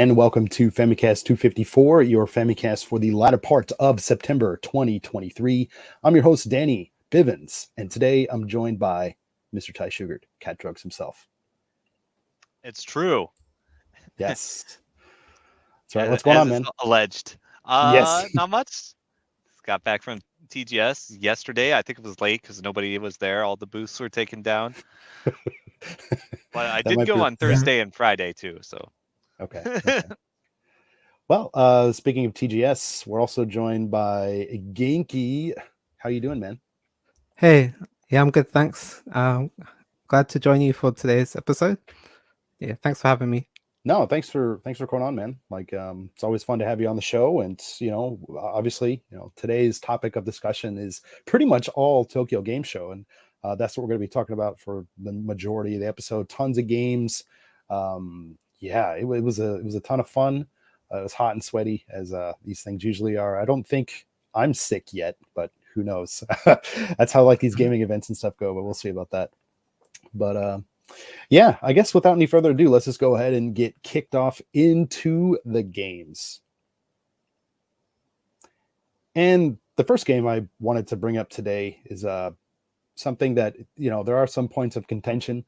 and welcome to Famicast 254, your Famicast for the latter part of September 2023. I'm your host, Danny Bivens, and today I'm joined by Mr. Ty Sugart, Cat Drugs himself. It's true. Yes. That's right. What's going on, man? Alleged. Yes. Not much. Got back from TGS yesterday. I think it was late because nobody was there. All the booths were taken down. But I did go on Thursday and Friday too. So. Okay. Well, speaking of TGS, we're also joined by Genki. How you doing, man? Hey, yeah, I'm good, thanks. Glad to join you for today's episode. Yeah, thanks for having me. No, thanks for coming on, man. Like, it's always fun to have you on the show, and obviously, today's topic of discussion is pretty much all Tokyo Game Show, and that's what we're going to be talking about for the majority of the episode. Tons of games. Yeah, it was a ton of fun. It was hot and sweaty, as these things usually are. I don't think I'm sick yet, but who knows? That's how like these gaming events and stuff go. But we'll see about that. But yeah, I guess without any further ado, let's just go ahead and get kicked off into the games. And the first game I wanted to bring up today is something that, there are some points of contention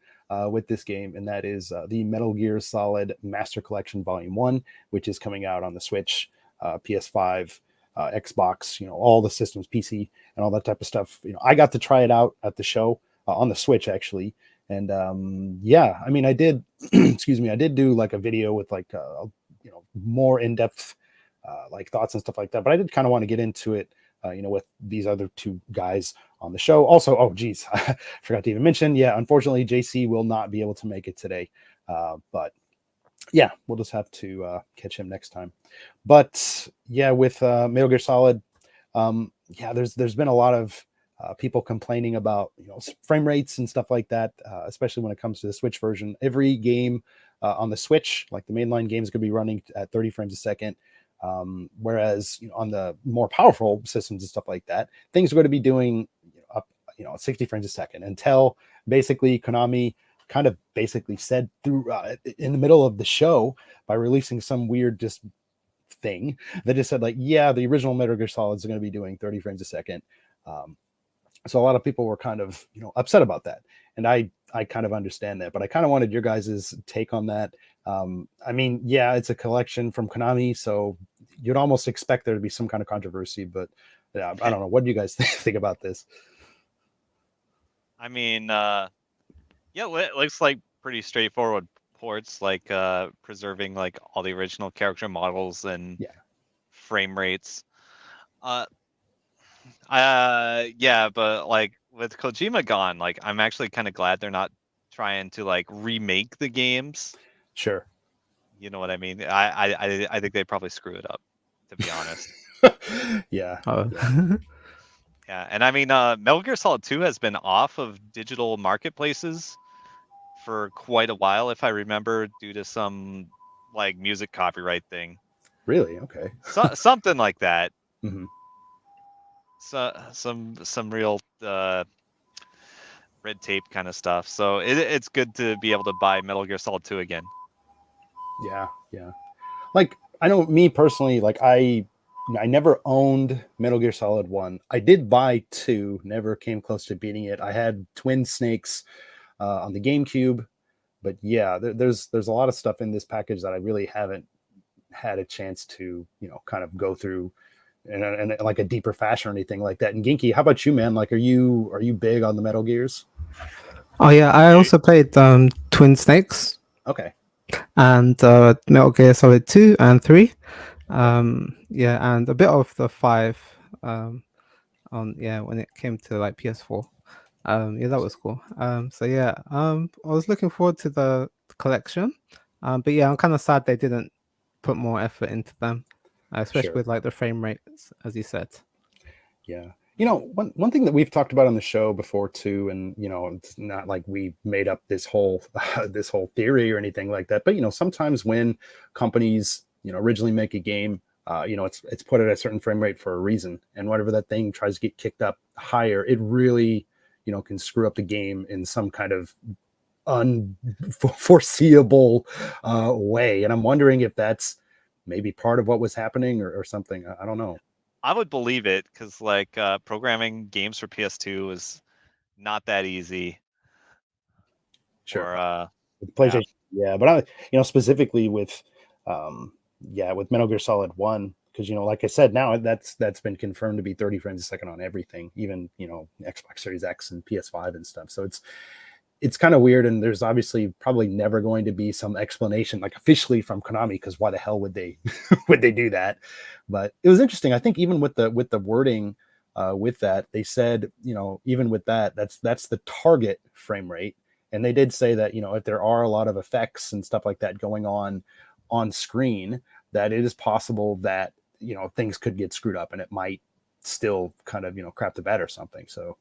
with this game, and that is the Metal Gear Solid Master Collection Volume 1, which is coming out on the Switch, PS5, Xbox, all the systems, PC, and all that type of stuff. I got to try it out at the show on the Switch, actually. And yeah, I mean, I did, excuse me, I did do like a video with like, more in-depth like thoughts and stuff like that. But I did kind of want to get into it, with these other two guys on the show. Also, oh, geez, I forgot to even mention. Yeah, unfortunately, JC will not be able to make it today. But yeah, we'll just have to catch him next time. But yeah, with Metal Gear Solid, yeah, there's been a lot of people complaining about frame rates and stuff like that, especially when it comes to the Switch version. Every game on the Switch, like the mainline games, could be running at 30 frames a second, whereas on the more powerful systems and stuff like that, things are going to be doing up 60 frames a second, until basically Konami kind of basically said through in the middle of the show by releasing some weird just thing that just said like, yeah, the original Metal Gear Solid is going to be doing 30 frames a second. So a lot of people were kind of, upset about that. And I kind of understand that, but I kind of wanted your guys' take on that. I mean, yeah, it's a collection from Konami, so you'd almost expect there to be some kind of controversy, but yeah, I don't know. What do you guys think about this? I mean, yeah, it looks like pretty straightforward ports, like preserving like all the original character models and frame rates. Yeah, but like with Kojima gone, like I'm actually kind of glad they're not trying to like remake the games. Sure. You know what I mean? I think they probably screw it up, to be honest. Yeah. Yeah, and I mean, Metal Gear Solid 2 has been off of digital marketplaces for quite a while, if I remember, due to some like music copyright thing. Really? Okay. Something like that. Mm-hmm. So some real red tape kind of stuff. So it's good to be able to buy Metal Gear Solid 2 again. Yeah. Like, I know me personally, like I never owned Metal Gear Solid 1. I did buy 2, never came close to beating it. I had Twin Snakes on the GameCube, but yeah, there's a lot of stuff in this package that I really haven't had a chance to, kind of go through in like a deeper fashion or anything like that. And Genki, how about you, man? Like, are you big on the Metal Gears? Oh yeah, I also played Twin Snakes. Okay. And Metal Gear Solid 2 and 3. Yeah, and a bit of the 5 on when it came to like PS4. Yeah, that was cool. So yeah, I was looking forward to the collection. But yeah, I'm kind of sad they didn't put more effort into them, especially with like the frame rates, as you said. Yeah. One thing that we've talked about on the show before too, and it's not like we made up this whole this whole theory or anything like that, but sometimes when companies originally make a game, it's put at a certain frame rate for a reason, and whatever that thing tries to get kicked up higher, it really can screw up the game in some kind of unforeseeable way. And I'm wondering if that's maybe part of what was happening or something. I don't know. I would believe it because like programming games for PS2 is not that easy. Sure. Or With PlayStation, yeah, but specifically with with Metal Gear Solid 1, because like I said, now that's been confirmed to be 30 frames a second on everything, even Xbox Series X and PS5 and stuff. So it's kind of weird, and there's obviously probably never going to be some explanation like officially from Konami, because why the hell would they would they do that? But it was interesting. I think even with the wording with that, they said even with that's the target frame rate. And they did say that if there are a lot of effects and stuff like that going on screen, that it is possible that things could get screwed up and it might still kind of crap the bed or something. So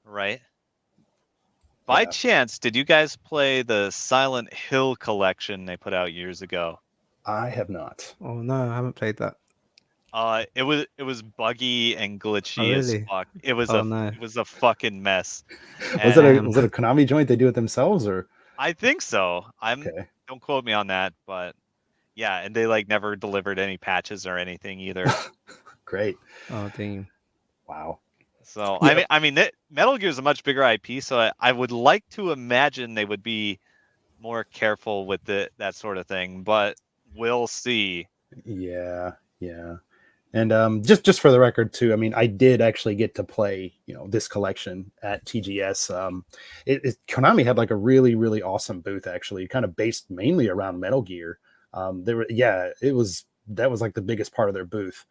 right. By chance, did you guys play the Silent Hill collection they put out years ago? I have not. Oh no, I haven't played that. It was buggy and glitchy Oh, as really? fuck. It was No. it was a fucking mess. Was it a Konami joint? They do it themselves, or? I think so. Okay. Don't quote me on that, but yeah, and they like never delivered any patches or anything either. Great. Oh damn. Wow. So Yeah. I mean, Metal Gear is a much bigger IP, so I would like to imagine they would be more careful with that sort of thing, but we'll see. Yeah. And just for the record too, I mean, I did actually get to play this collection at TGS. Konami had like a really, really awesome booth, actually, kind of based mainly around Metal Gear. That was like the biggest part of their booth.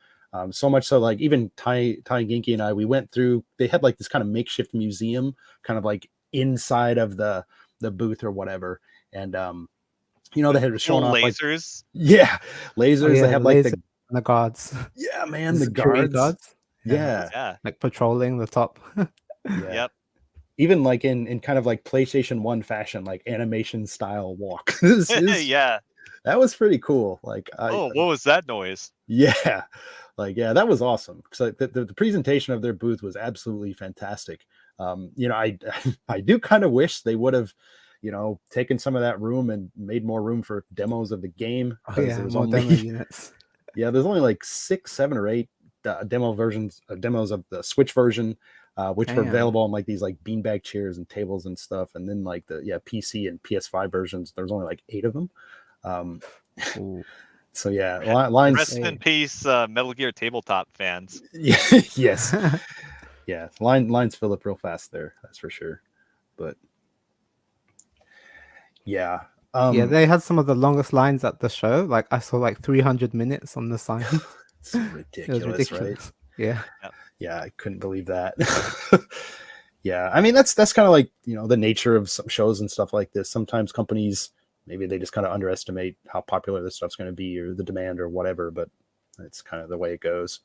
So much so, like, even Ty Ginky and I, we went through, they had like this kind of makeshift museum kind of like inside of the booth or whatever. And they had shown off lasers. Lasers. Oh, yeah, they had like the guards. Yeah, man, the security guards. Yeah. Like patrolling the top. Yeah. Yep. Even like in kind of like PlayStation 1 fashion, like animation style walk. Yeah. That was pretty cool. Like, what was that noise? Yeah. Like, yeah, that was awesome. So the presentation of their booth was absolutely fantastic. I do kind of wish they would have, taken some of that room and made more room for demos of the game. Oh yeah, more demo units. Yeah, there's only like 6, 7, or 8 demos of the Switch version, which were available on like these like beanbag chairs and tables and stuff. And then like the PC and PS5 versions, there's only like 8 of them. So yeah, lines. Rest in peace, Metal Gear tabletop fans. Yeah, yes, yeah. Lines fill up real fast there. That's for sure. But yeah, they had some of the longest lines at the show. Like I saw like 300 minutes on the sign. It's ridiculous, it was ridiculous, right? Yeah, I couldn't believe that. Yeah, I mean that's kind of like the nature of some shows and stuff like this. Sometimes companies, maybe they just kind of underestimate how popular this stuff's going to be or the demand or whatever, but it's kind of the way it goes.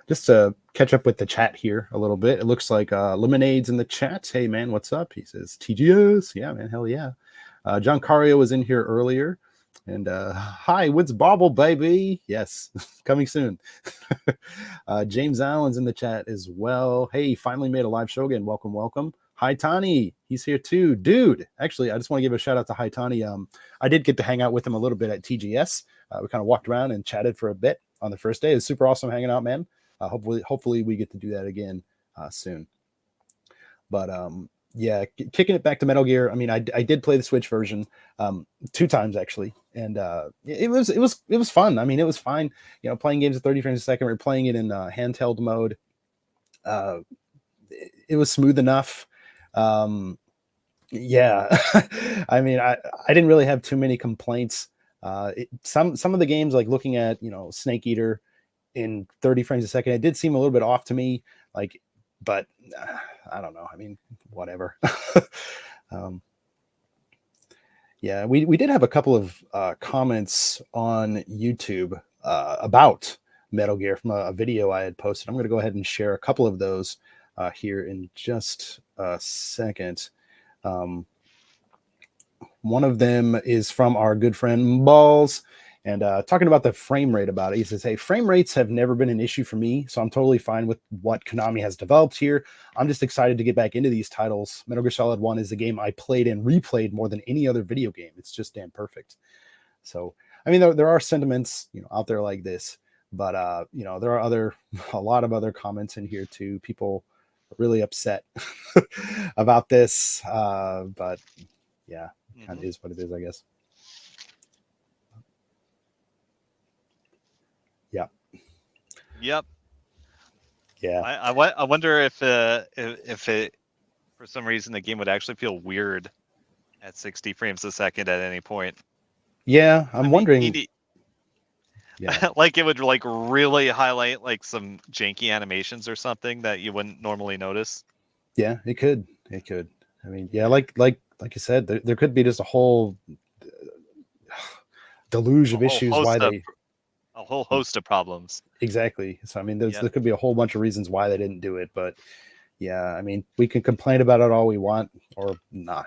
Just to catch up with the chat here a little bit, it looks like Lemonade's in the chat. Hey, man, what's up? He says, TGS. Yeah, man, hell yeah. John Cario was in here earlier. And hi, Woods Bobble, baby. Yes, coming soon. James Allen's in the chat as well. Hey, finally made a live show again. Welcome. Hi, Tani. He's here too. Dude, actually, I just want to give a shout out to Hi, Tani. I did get to hang out with him a little bit at TGS. We kind of walked around and chatted for a bit on the first day. It was super awesome hanging out, man. Hopefully we get to do that again soon. But yeah, kicking it back to Metal Gear. I mean, I did play the Switch version 2 times actually, and it was fun. I mean, it was fine. Playing games at 30 frames a second. We're playing it in handheld mode. It was smooth enough. Yeah, I mean, I didn't really have too many complaints. Some of the games, like looking at Snake Eater in 30 frames a second, it did seem a little bit off to me. Like, but I don't know. I mean, whatever. Yeah, we did have a couple of comments on YouTube about Metal Gear from a video I had posted. I'm going to go ahead and share a couple of those here in just a second. One of them is from our good friend Balls. And talking about the frame rate about it, he says, hey, frame rates have never been an issue for me, so I'm totally fine with what Konami has developed here. I'm just excited to get back into these titles. Metal Gear Solid 1 is a game I played and replayed more than any other video game. It's just damn perfect. So, I mean, there are sentiments, out there like this, but, there are a lot of other comments in here too. People are really upset about this, but yeah, kind of is what it is, I guess. Yeah. Yep. Yeah. I wonder if it, for some reason, the game would actually feel weird at 60 frames a second at any point. Yeah, I'm wondering. Yeah. Like it would like really highlight like some janky animations or something that you wouldn't normally notice. Yeah, it could. I mean, yeah, like you said, there could be just a whole deluge of issues why a whole host of problems. Exactly. So I mean, there could be a whole bunch of reasons why they didn't do it, but yeah, I mean, we can complain about it all we want, or not.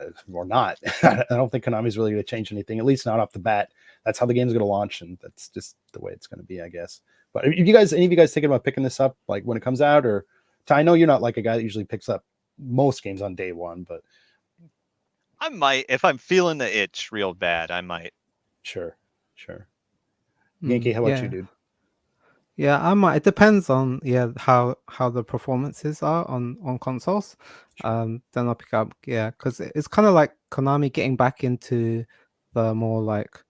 I don't think Konami's really going to change anything, at least not off the bat. That's how the game's going to launch, and that's just the way it's going to be, I guess. But any of you guys thinking about picking this up, like when it comes out, or I know you're not like a guy that usually picks up most games on day one, but I might, if I'm feeling the itch real bad, I might. Sure. Yankee, how about you, dude? Yeah, I might. It depends on how the performances are on consoles. Then I'll pick up because it's kind of like Konami getting back into the more like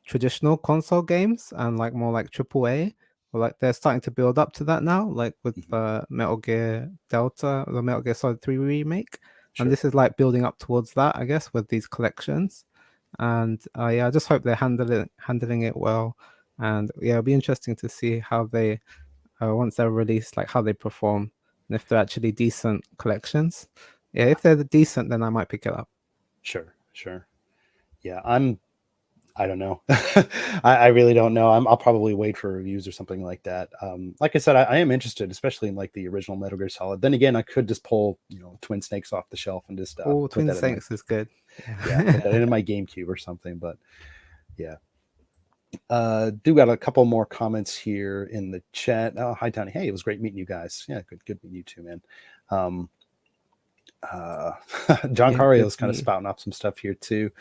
traditional console games and like more like AAA. Or like they're starting to build up to that now, like with Metal Gear Delta, the Metal Gear Solid 3 remake, and this is like building up towards that, I guess, with these collections. And I just hope they're handling it well. And it'll be interesting to see how they once they're released, like how they perform, and if they're actually decent collections. Yeah, if they're decent, then I might pick it up. Sure. Yeah, I don't know. I really don't know. I'll probably wait for reviews or something like that. Like I said, I am interested, especially in like the original Metal Gear Solid. Then again, I could just pull Twin Snakes off the shelf and just Twin Snakes is good. Yeah, put that in my GameCube or something. But yeah. Do got a couple more comments here in the chat. Oh, hi Tony. Hey, it was great meeting you guys. Yeah, good meeting you too, man. John Cario's kind of spouting off some stuff here too.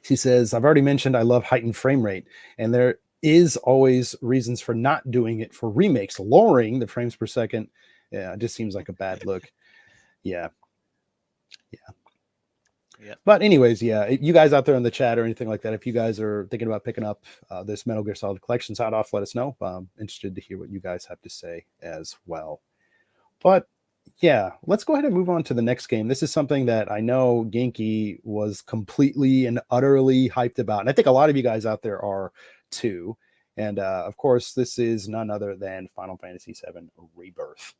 He says, I've already mentioned I love heightened frame rate, and there is always reasons for not doing it for remakes. Lowering the frames per second, it just seems like a bad look. Yeah. But anyways, you guys out there in the chat or anything like that, if you guys are thinking about picking up this Metal Gear Solid collection sound off, let us know. I'm interested to hear what you guys have to say as well. But yeah, let's go ahead and move on to the next game. This is something that I know Genki was completely and utterly hyped about. And I think a lot of you guys out there are too. And of course, this is none other than Final Fantasy VII Rebirth.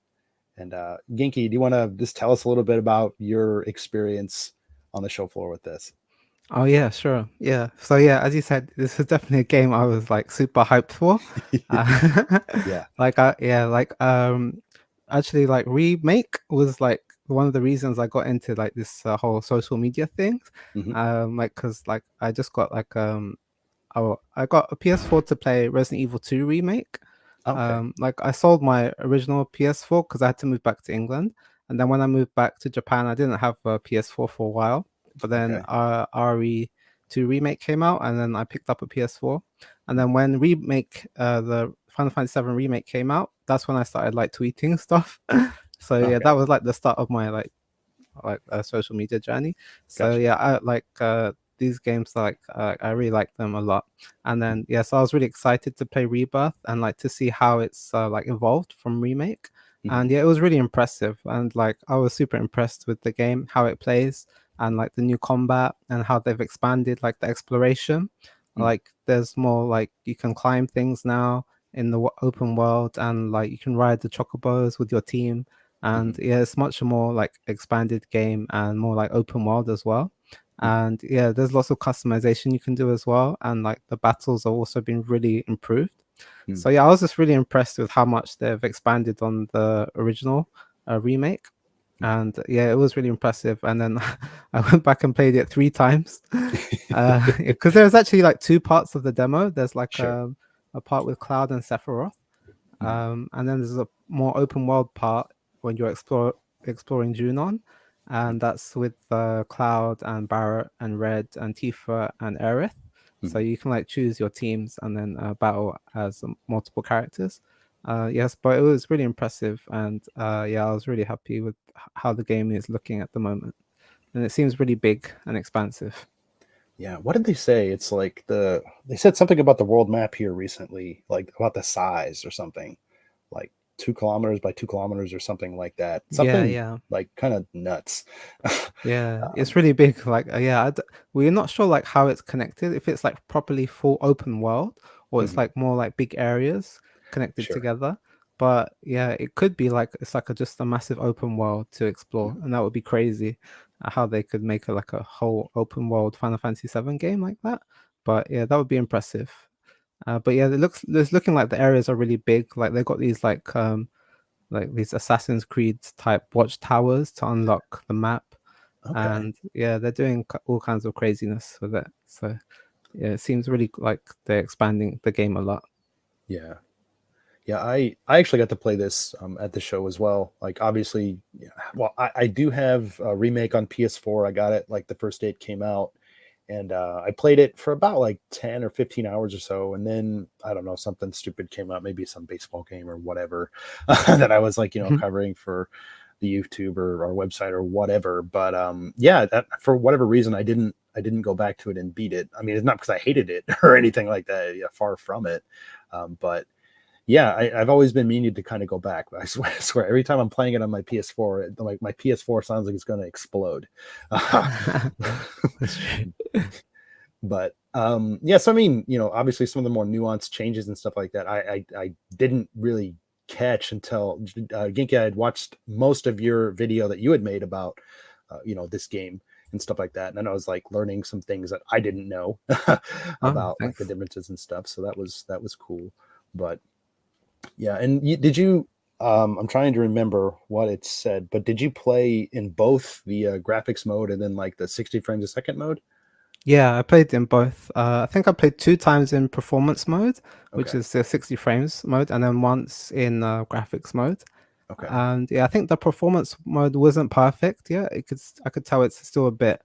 And Genki, do you want to just tell us a little bit about your experience on the show floor with this? Oh yeah, sure. Yeah. So yeah, as you said, this is definitely a game I was like super hyped for. Actually like Remake was like one of the reasons I got into like this whole social media thing. Like because like I just got like I got a PS4 to play Resident Evil 2 Remake. Like I sold my original PS4 because I had to move back to England. And then when I moved back to Japan, I didn't have a PS4 for a while. But then RE2 Remake came out, and then I picked up a PS4. And then when the Final Fantasy VII Remake came out, that's when I started like tweeting stuff. So yeah, that was like the start of my like social media journey. So yeah, I like these games, like I really like them a lot. And then so I was really excited to play Rebirth and like to see how it's like evolved from Remake. And it was really impressive, and like I was super impressed with the game, how it plays, and like the new combat and how they've expanded like the exploration. Like there's more like you can climb things now in the open world, and like you can ride the chocobos with your team, and it's much more like expanded game and more like open world as well. And there's lots of customization you can do as well, and like the battles have also been really improved. So I was just really impressed with how much they've expanded on the original remake. and yeah, it was really impressive. And then I went back and played it 3 times because there's actually like 2 parts of the demo. There's like Sure. a part with Cloud and Sephiroth, Mhm. and then there's a more open world part when you're exploring Junon, and that's with Cloud and Barrett and Red and Tifa and Aerith. So Mhm. you can like choose your teams and then battle as multiple characters. Yes, but it was really impressive, and yeah, I was really happy with how the game is looking at the moment, and it seems really big and expansive. Yeah, what did they say? It's like they said something about the world map here recently, like about the size or something, like 2 kilometers by 2 kilometers or something like that. Yeah, Something yeah. like kind of nuts. Yeah, it's um, really big. Like, yeah, we're not sure like how it's connected. If it's like properly full open world, or it's mhm, like more like big areas connected sure. together. But yeah, it could be like it's like just a massive open world to explore, Mhm. and that would be crazy. How they could make like a whole open world Final Fantasy VII game like that. But yeah, that would be impressive. But yeah, it's looking like the areas are really big. Like they got these like these Assassin's Creed type watchtowers to unlock the map, Okay. and yeah, they're doing all kinds of craziness with it. So yeah, it seems really like they're expanding the game a lot. Yeah. Yeah, I actually got to play this at the show as well. Like, obviously, yeah, well, I do have a remake on PS4. I got it like the first day it came out, and I played it for about like 10 or 15 hours or so, and then I don't know, something stupid came up, maybe some baseball game or whatever that I was like, covering for the YouTube or our website or whatever. But yeah, that for whatever reason I didn't go back to it and beat it. I mean, it's not because I hated it or anything like that. Yeah, far from it. But yeah, I've always been meaning to kind of go back. But I swear, every time I'm playing it on my PS4, like my PS4 sounds like it's going to explode. That's true. But yeah, so I mean, obviously some of the more nuanced changes and stuff like that, I didn't really catch until Genki. I had watched most of your video that you had made about this game and stuff like that, and then I was like learning some things that I didn't know Oh, about like the thanks. differences and stuff. So that was cool. But yeah, and did you? I'm trying to remember what it said, but did you play in both the graphics mode and then like the 60 frames a second mode? Yeah, I played in both. I think I played 2 times in performance mode, which Okay, is the 60 frames mode, and then once in graphics mode. okay, And yeah, I think the performance mode wasn't perfect. Yeah, I could tell it's still a bit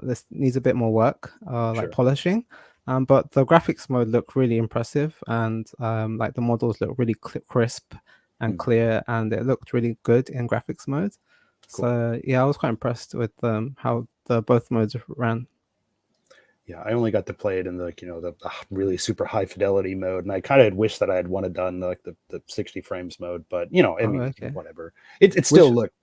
this needs a bit more work, like sure. polishing. But the graphics mode looked really impressive, and like the models look really crisp and Hmm, clear, and it looked really good in graphics mode. cool. So yeah, I was quite impressed with how the both modes ran. Yeah, I only got to play it in the the really super high fidelity mode, and I kind of wished that I had wanted done like the 60 frames mode, but I Oh, mean, okay. whatever. It Which still looked.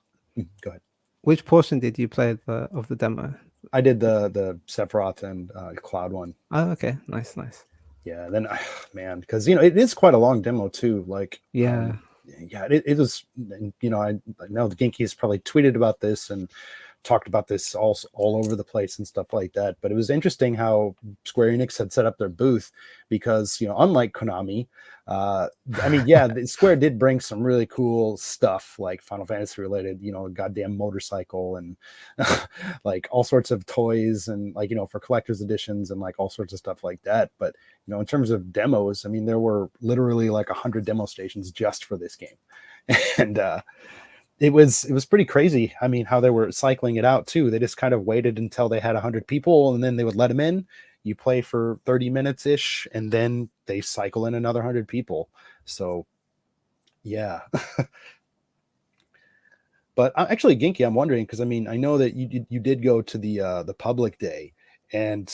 Go ahead. which portion did you play of the demo? I did the Sephiroth and Cloud one. Oh, okay, nice, nice. Yeah, then man, because it is quite a long demo too. Like, Yeah. yeah, it was. I know the Genki has probably tweeted about this and talked about this all over the place and stuff like that. But it was interesting how Square Enix had set up their booth because unlike Konami, I mean, yeah, Square did bring some really cool stuff like Final Fantasy related, a goddamn motorcycle and like all sorts of toys and like for collector's editions and like all sorts of stuff like that. But in terms of demos, I mean, there were literally like 100 demo stations just for this game, and it was pretty crazy. I mean, how they were cycling it out too. They just kind of waited until they had 100 people, and then they would let them in. You play for 30 minutes ish, and then they cycle in another 100 people. So yeah. But actually, Genki, I'm wondering because I mean, I know that you did go to the public day, and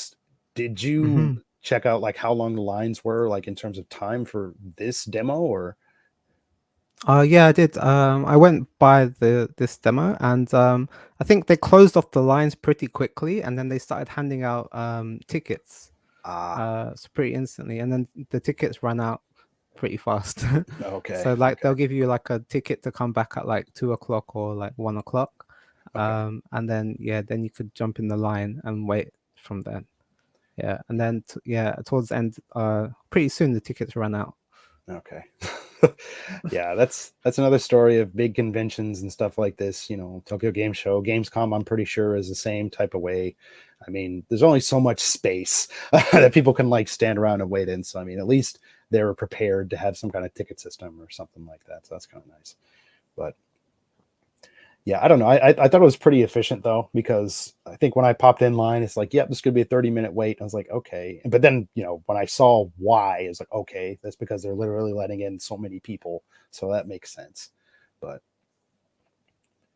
did you Hmm. check out like how long the lines were, like in terms of time for this demo, or Yeah, I did. I went by this demo, and I think they closed off the lines pretty quickly, and then they started handing out tickets, ah, so pretty instantly, and then the tickets ran out pretty fast. okay, So like okay, they'll give you like a ticket to come back at like 2 o'clock or like 1 o'clock, okay, and then yeah, then you could jump in the line and wait from then. Yeah, and then yeah, towards the end, pretty soon the tickets ran out. okay. Yeah, that's another story of big conventions and stuff like this. Tokyo Game Show, Gamescom, I'm pretty sure is the same type of way. I mean, there's only so much space that people can like stand around and wait in. So I mean, at least they were prepared to have some kind of ticket system or something like that. So that's kind of nice. But yeah, I don't know. I thought it was pretty efficient though, because I think when I popped in line, it's like, yep, this could be a 30-minute wait. I was like, okay. But then, when I saw why, it's like, okay, that's because they're literally letting in so many people. So that makes sense. But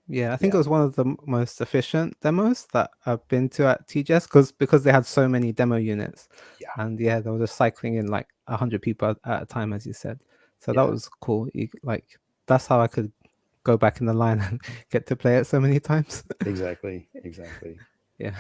Yeah, I think it yeah, was one of the most efficient demos that I've been to at TGS because they had so many demo units, yeah, and yeah, they were just cycling in like 100 people at a time, as you said. So that yeah, was cool. That's how I could go back in the line and get to play it so many times. exactly. Yeah.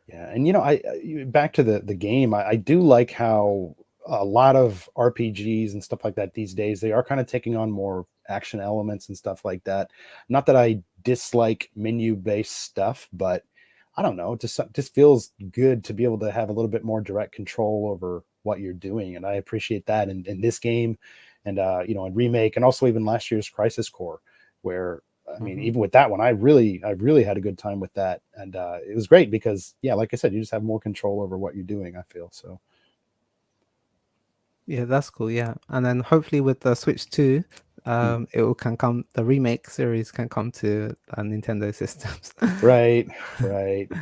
Yeah, and back to the game, I do like how a lot of RPGs and stuff like that these days, they are kind of taking on more action elements and stuff like that. Not that I dislike menu based stuff, but I don't know, it just feels good to be able to have a little bit more direct control over what you're doing, and I appreciate that in this game, and in Remake, and also even last year's Crisis Core, where I mean, even with that one, I really had a good time with that, and it was great because, yeah, like I said, you just have more control over what you're doing. I feel so. Yeah, that's cool. Yeah, and then hopefully with the Switch 2, the remake series can come to Nintendo systems. Right.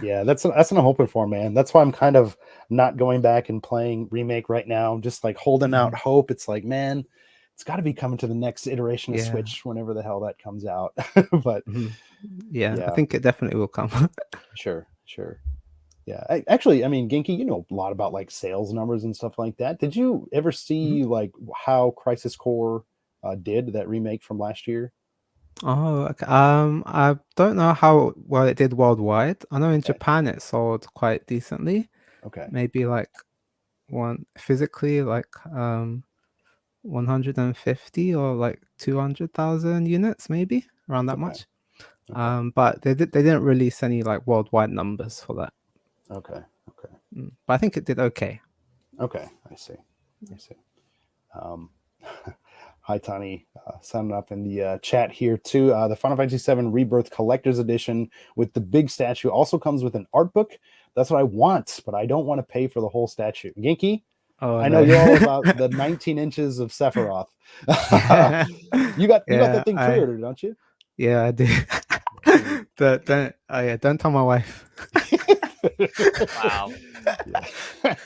Yeah, that's what I'm hoping for, man. That's why I'm kind of not going back and playing Remake right now. I'm just like holding out hope. It's like, man, it's got to be coming to the next iteration of Yeah. Switch whenever the hell that comes out. But yeah, I think it definitely will come. Sure. Yeah, actually, I mean, Genki, you know a lot about like sales numbers and stuff like that. Did you ever see like how Crisis Core did, that remake from last year? Oh, okay. I don't know how well it did worldwide. I know in Okay. Japan it sold quite decently. Okay. Maybe like one physically, like 150 or like 200,000 units, maybe around that Okay. much. Okay. But they didn't release any like worldwide numbers for that. Okay. But I think it did okay. Okay. I see. Um, Hi, Tani. Signing up in the chat here too. The Final Fantasy VII Rebirth Collector's Edition with the big statue also comes with an art book. That's what I want, but I don't want to pay for the whole statue. Genki, Oh I no. know you're all about the 19 inches of Sephiroth. you got that thing pre-ordered, don't you? Yeah, I do. Don't tell my wife. Wow. Yeah. I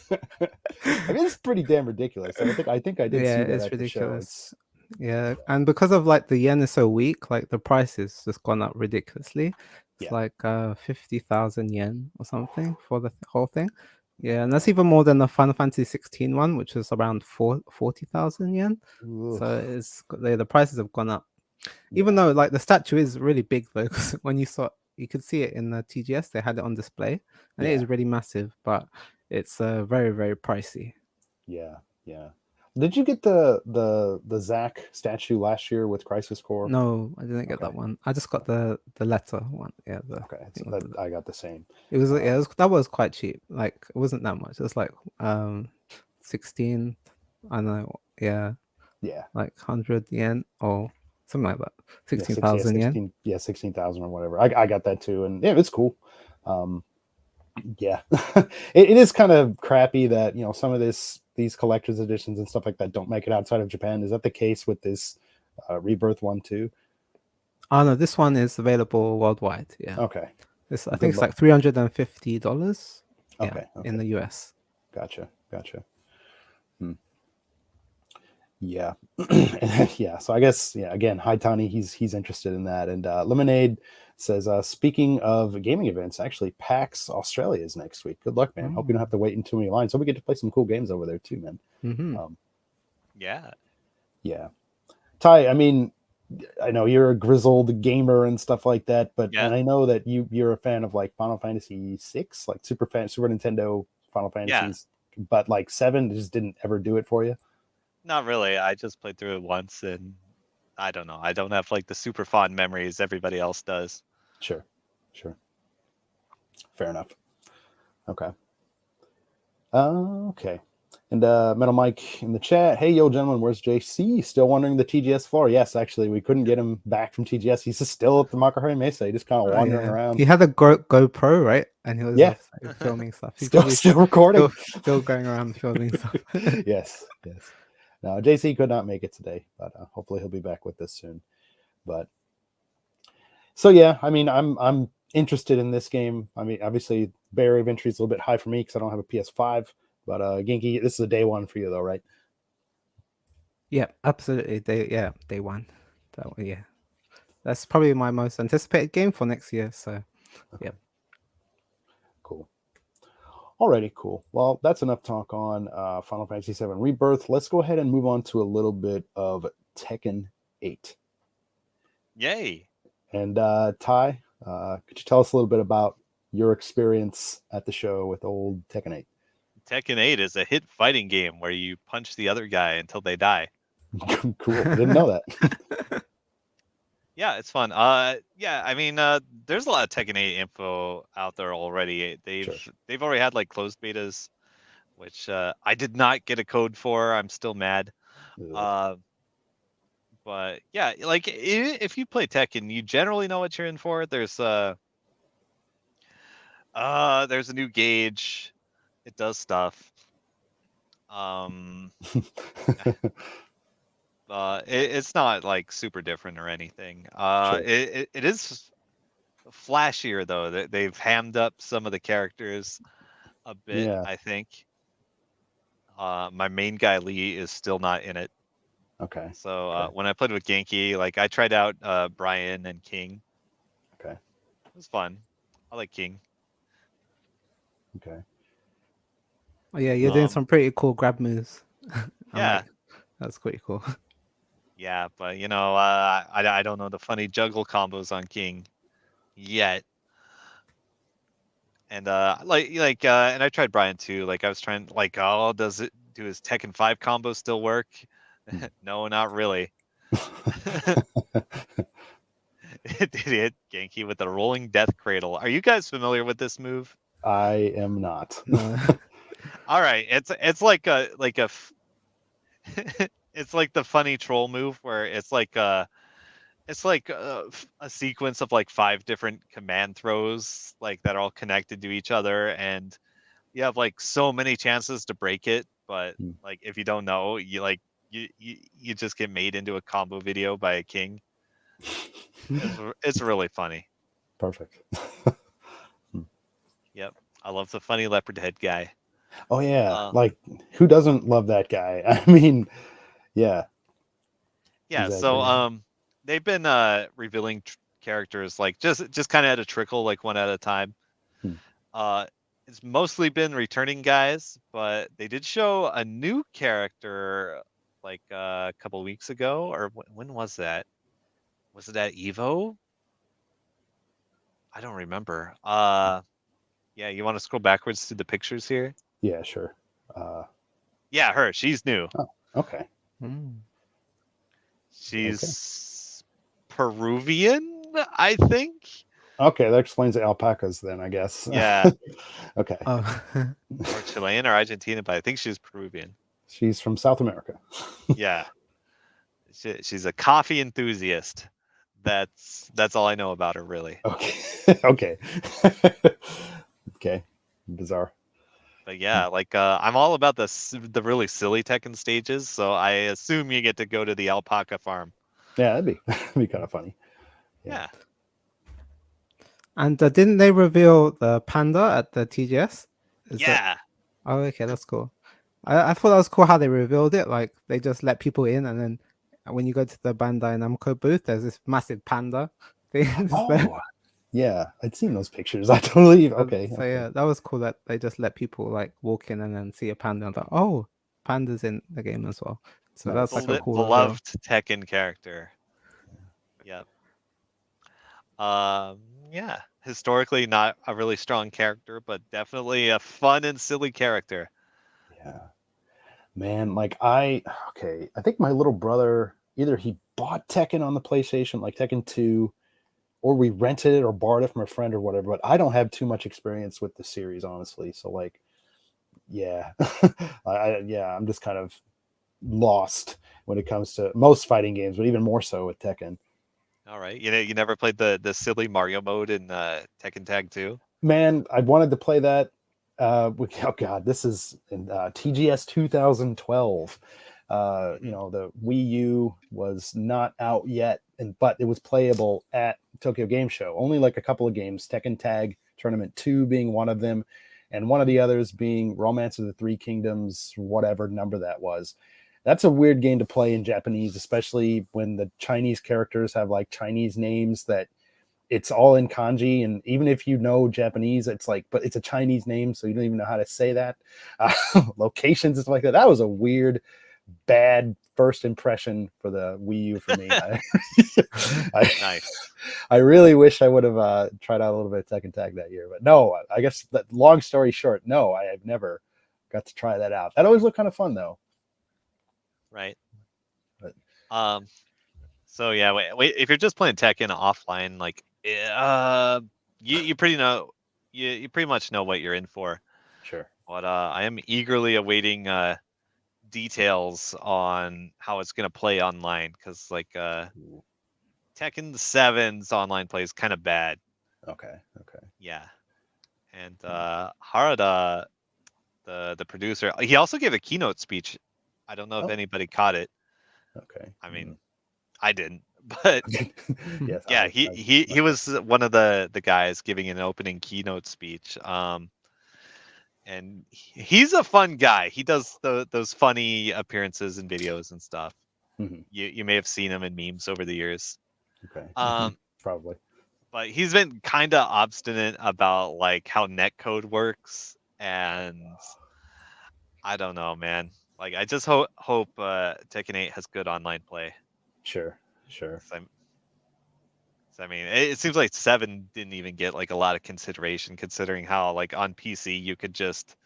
mean, it's pretty damn ridiculous. And I think I did see that It's at ridiculous. Yeah, and because of like the yen is so weak, like the price has just gone up ridiculously. It's Yeah. like 50,000 yen or something for the whole thing. Yeah, and that's even more than the Final Fantasy 16 one, which was around 40,000 yen. Oof. So the prices have gone up. Even Yeah. though like the statue is really big though, because when you could see it in the TGS, they had it on display, and it Yeah. is really massive, but it's very, very pricey. Yeah. Did you get the Zack statue last year with Crisis Core? No, I didn't get that one. I just got the letter one. Yeah, Okay, so I got the same. it was that was quite cheap. Like it wasn't that much. It was like 16. I don't know. Yeah, Yeah, like 100 yen or something like that. yeah, 16,000 yen. 16,000 or whatever. I got that too, and yeah, it's cool. Yeah, it is kind of crappy that some of these collector's editions and stuff like that don't make it outside of Japan. Is that the case with this Rebirth one too? Oh no, this one is available worldwide. Yeah. Okay. I think it's like $350. Okay. In the US. Gotcha. Yeah. Yeah. So I guess, again, hi Tony, he's interested in that. And Lemonade says, speaking of gaming events, actually PAX Australia is next week. Good luck, man. Hope you don't have to wait in too many lines. Hope we get to play some cool games over there too, man. Yeah. Yeah. Ty, I mean, I know you're a grizzled gamer and stuff like that, but and I know that you're a fan of like Final Fantasy VI, like Super Nintendo Final Fantasies, but like 7 just didn't ever do it for you. Not really. I just played through it once, and I don't know. I don't have like the super fond memories everybody else does. Sure. Fair enough. Okay. Okay. And Metal Mike in the chat, hey, yo, gentlemen, where's JC? Still wandering the TGS floor? Yes, actually, we couldn't get him back from TGS. He's just still at the Makuhari Mesa. He's just kind of wandering around. He had a GoPro, right? And he was just, like, filming stuff. He's still recording. Still going around filming stuff. Yes. No, JC could not make it today, but hopefully he'll be back with us soon. But so yeah, I mean, I'm interested in this game. I mean, obviously, barrier of entry is a little bit high for me because I don't have a PS5. But Genki, this is a day one for you, though, right? Yeah, absolutely. Day one. That's probably my most anticipated game for next year. So, yeah. Cool. Alrighty, cool. Well, that's enough talk on Final Fantasy VII Rebirth. Let's go ahead and move on to a little bit of Tekken 8. Yay! And Ty, could you tell us a little bit about your experience at the show with old Tekken 8? Tekken 8 is a hit fighting game where you punch the other guy until they die. Cool. I didn't know that. Yeah, it's fun. Yeah, I mean, there's a lot of Tekken 8 info out there already. They've already had like closed betas, which I did not get a code for. I'm still mad. But yeah, like if you play Tekken, you generally know what you're in for. There's a new gauge. It does stuff. It's not like super different or anything. Sure. It is flashier though. They've hammed up some of the characters a bit. Yeah. I think. My main guy Lee is still not in it. Okay. So when I played with Genki, like I tried out Brian and King. Okay. It was fun. I like King. Okay. Oh yeah, you're doing some pretty cool grab moves. Yeah. That's pretty cool. Yeah, but you know, I don't know the funny juggle combos on King yet. And and I tried Brian too. Like I was trying, like, oh, does it do his Tekken 5 combo still work? No, not really. It did hit Genki with the rolling death cradle. Are you guys familiar with this move? I am not. No. All right, it's like it's like the funny troll move where it's like a sequence of like 5 different command throws like that are all connected to each other, and you have like so many chances to break it, but like if you don't know, you just get made into a combo video by a king. It's really funny. Perfect. Yep, I love the funny leopard head guy. Oh yeah, like who doesn't love that guy? I mean, yeah. Yeah. So they've been revealing characters like just kind of at a trickle, like one at a time. It's mostly been returning guys, but they did show a new character like a couple weeks ago, or when was that? Was it at Evo? I don't remember. Yeah, you want to scroll backwards to the pictures here? Yeah, sure. Yeah, her. She's new. Oh, okay. She's Peruvian, I think. Okay, that explains the alpacas then, I guess. Yeah. Okay. Oh. Or Chilean or Argentina, but I think she's Peruvian. She's from South America. Yeah. She's a coffee enthusiast. That's all I know about her, really. Okay. Okay. Okay. Bizarre. But yeah, like I'm all about the really silly Tekken stages, so I assume you get to go to the alpaca farm. Yeah, that'd be kind of funny. Yeah. And didn't they reveal the panda at the TGS? Oh, okay, that's cool. I thought that was cool how they revealed it. Like they just let people in, and then when you go to the Bandai Namco booth, there's this massive panda thing. Yeah, I'd seen those pictures. I totally okay. So yeah, that was cool that they just let people like walk in and then see a panda and thought, oh, panda's in the game as well. So that's like a cool beloved Tekken character. Yep. Yeah. Historically not a really strong character, but definitely a fun and silly character. Yeah. Man, like I think my little brother, either he bought Tekken on the PlayStation, like Tekken 2, or we rented it or borrowed it from a friend or whatever, but I don't have too much experience with the series, honestly. So like yeah, I'm just kind of lost when it comes to most fighting games, but even more so with Tekken. All right. You never played the silly Mario mode in Tekken Tag 2? Man, I wanted to play that. Oh God, this is in TGS 2012. The Wii U was not out yet, but it was playable at Tokyo Game Show. Only like a couple of games, Tekken Tag Tournament 2 being one of them, and one of the others being Romance of the Three Kingdoms, whatever number that was. That's a weird game to play in Japanese, especially when the Chinese characters have like Chinese names that it's all in kanji, and even if you know Japanese, it's like, but it's a Chinese name, so you don't even know how to say that. Locations and stuff like that. That was a weird, bad first impression for the Wii U for me. Nice. I really wish I would have tried out a little bit of Tekken Tag that year, but no. I guess that long story short, no, I have never got to try that out. That always looked kind of fun though. Right. But, So yeah, wait. If you're just playing Tekken offline, like, you pretty know, you pretty much know what you're in for. sure. But I am eagerly awaiting details on how it's gonna play online, because like Tekken 7's online play is kind of bad. Okay. Yeah, and Harada, the producer, he also gave a keynote speech. I don't know if Oh. anybody caught it. Okay. I mean, I didn't, but Yes. yeah, he was one of the guys giving an opening keynote speech. And he's a fun guy. He does those funny appearances in videos and stuff. Mhm. You may have seen him in memes over the years. Okay. Probably. But he's been kind of obstinate about like how netcode works, and I don't know, man. Like, I just hope Tekken 8 has good online play. Sure. I mean, it seems like 7 didn't even get like a lot of consideration, considering how like on PC you could just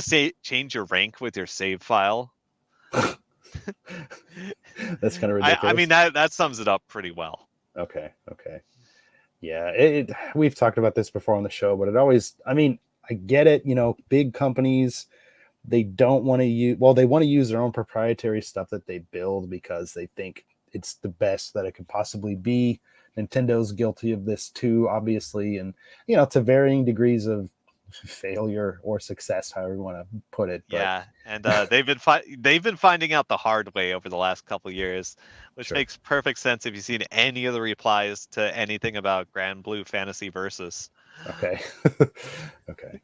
say change your rank with your save file. That's kind of ridiculous. I mean, that sums it up pretty well. Okay. Yeah, we've talked about this before on the show, but it always, I mean, I get it, big companies, they don't want to they want to use their own proprietary stuff that they build because they think it's the best that it could possibly be. Nintendo's guilty of this too, obviously, and to varying degrees of failure or success, however you want to put it. But, yeah, and they've been finding out the hard way over the last couple years, which makes perfect sense if you've seen any of the replies to anything about Grand Blue Fantasy Versus. Okay. Okay.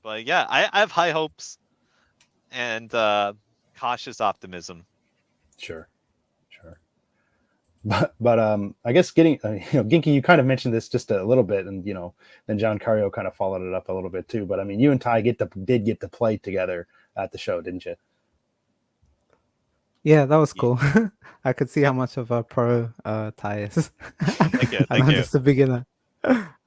But yeah, I have high hopes and cautious optimism. Sure. But I guess getting Ginky, you kind of mentioned this just a little bit, and then John Cario kind of followed it up a little bit too. But I mean, you and Ty did get to play together at the show, didn't you? Yeah, that was cool. I could see how much of a pro Ty is. Thank you. I'm just a beginner.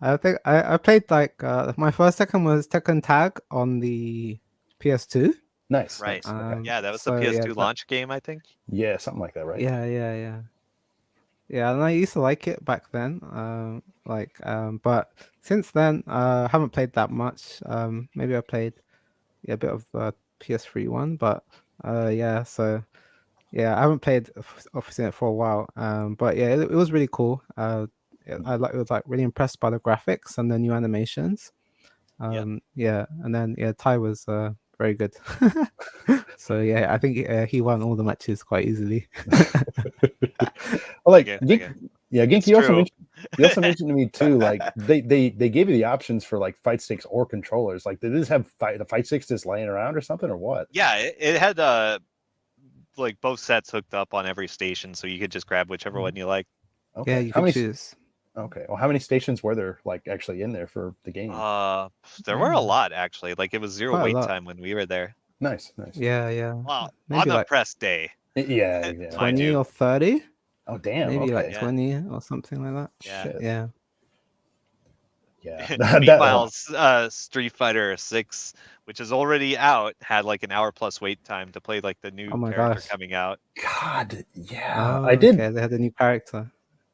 I think I played like my first Tekken was Tekken Tag on the PS2. Nice. Right. Okay. Yeah, that was the PS2 launch game, I think. Yeah, something like that, right? Yeah, and I used to like it back then. But since then, I haven't played that much. Maybe I played a bit of the PS3 one, but I haven't played obviously it for a while. But yeah, it was really cool. I was like really impressed by the graphics and the new animations. And then Ty was very good. So yeah, I think he won all the matches quite easily. Well, like Ginky, you also mentioned to me too, like they gave you the options for like fight sticks or controllers. Like, did this have the fight sticks just laying around or something, or what? Yeah, it had like both sets hooked up on every station, so you could just grab whichever one you like. Okay. Yeah, you could choose. Okay. Well, how many stations were there like actually in there for the game? There were a lot actually. Like, it was zero Quite a wait lot. time when we were there. Nice. Yeah. Wow. Maybe On the like press day. Yeah. 20 or 30. Oh damn. Maybe okay. like 20 or something like that. Yeah. Shit. Yeah. Yeah. Meanwhile, Street Fighter 6, which is already out, had like an hour plus wait time to play like the new character coming out. God, yeah. Oh, I did. Okay, they had a new character.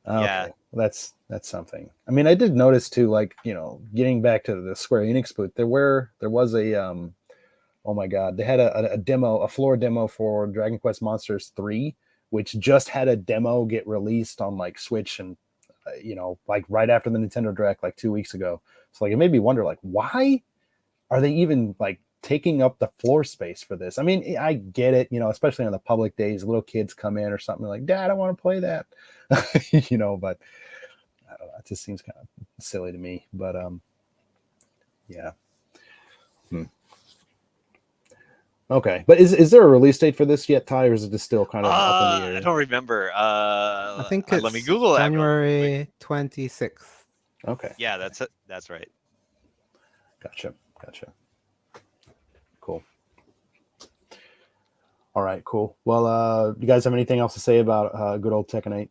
Okay, Yeah. that's something. I mean, I did notice too, like, getting back to the Square Enix booth, there was a oh my god, they had a demo, a floor demo for Dragon Quest Monsters 3, which just had a demo get released on like Switch and like right after the Nintendo Direct like 2 weeks ago. So like it made me wonder, like, why are they even like taking up the floor space for this? I mean, I get it, especially on the public days, little kids come in or something like, Dad, I want to play that. But I don't know, it just seems kind of silly to me. But yeah. Okay, but is there a release date for this yet, Ty, or is it just still kind of up in the I air? don't remember. I think Let me it's Google that real quick. January 26th. Okay, Yeah, that's it. That's right. gotcha. Cool. All right, cool. Well, you guys have anything else to say about good old Tekken 8?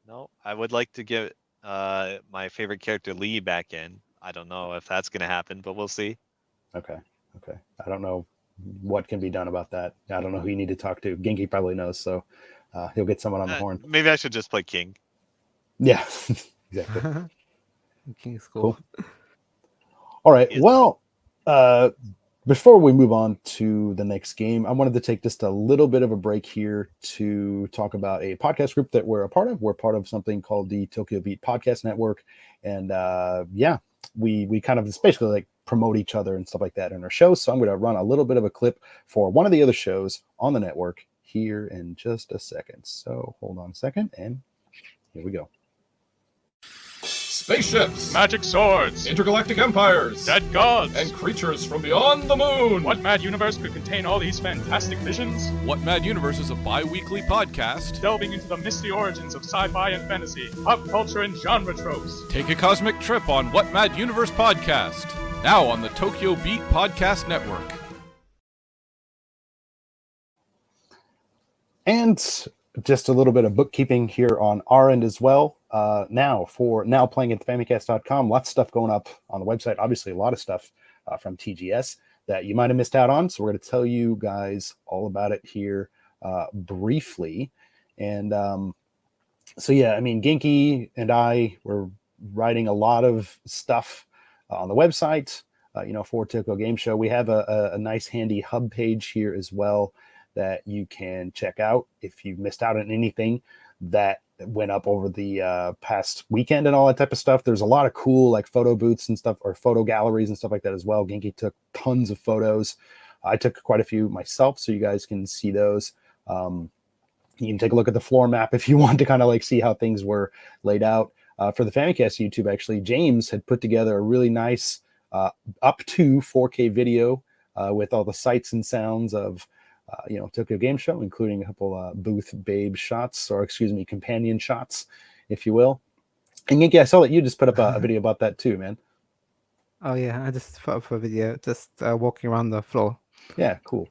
No, I would like to get my favorite character Lee back in. I don't know if that's gonna happen, but we'll see. Okay. I don't know what can be done about that. I don't know who you need to talk to. Genki probably knows, so he'll get someone on the horn. Maybe I should just play King. Yeah, exactly. King's cool. All right. Yes. Well, before we move on to the next game, I wanted to take just a little bit of a break here to talk about a podcast group that we're a part of. We're part of something called the Tokyo Beat Podcast Network, and we kind of basically like promote each other and stuff like that in our shows. So I'm going to run a little bit of a clip for one of the other shows on the network here in just a second. So hold on a second, and here we go. Spaceships, magic swords, intergalactic empires, dead gods, and creatures from beyond the moon. What mad universe could contain all these fantastic visions? What Mad Universe is a bi-weekly podcast Delving into the misty origins of sci-fi and fantasy, pop culture and genre tropes. Take a cosmic trip on What Mad Universe podcast, now on the Tokyo Beat Podcast Network. And just a little bit of bookkeeping here on our end as well. Now playing at Famicast.com, lots of stuff going up on the website. Obviously, a lot of stuff from TGS that you might have missed out on. So we're going to tell you guys all about it here briefly. And so, yeah, I mean, Genki and I were writing a lot of stuff on the website, for Tokyo Game Show. We have a nice handy hub page here as well that you can check out if you missed out on anything that went up over the past weekend and all that type of stuff. There's a lot of cool like photo booths and stuff, or photo galleries and stuff like that as well. Genki took tons of photos. I took quite a few myself, so you guys can see those. You can take a look at the floor map if you want to kind of like see how things were laid out. For the Famicast YouTube, actually, James had put together a really nice up to 4K video with all the sights and sounds of Tokyo Game Show, including a couple booth babe shots, or companion shots, if you will. And Genki, I saw that you just put up a video about that too, man. Oh yeah, I just put up a video, just walking around the floor. Yeah, cool.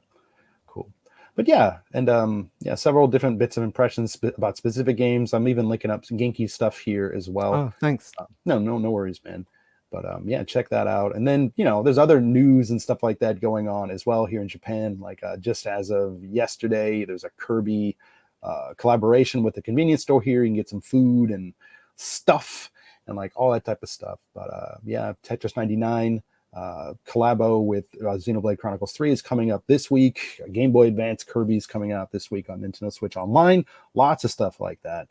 But yeah, and several different bits of impressions about specific games. I'm even linking up some Genki stuff here as well. Oh, thanks. No worries, man. But check that out. And then, there's other news and stuff like that going on as well here in Japan. Like just as of yesterday, there's a Kirby collaboration with the convenience store here. You can get some food and stuff and like all that type of stuff. But Tetris 99 collabo with Xenoblade Chronicles 3 is coming up this week. Game Boy Advance Kirby's coming out this week on Nintendo Switch Online. Lots of stuff like that.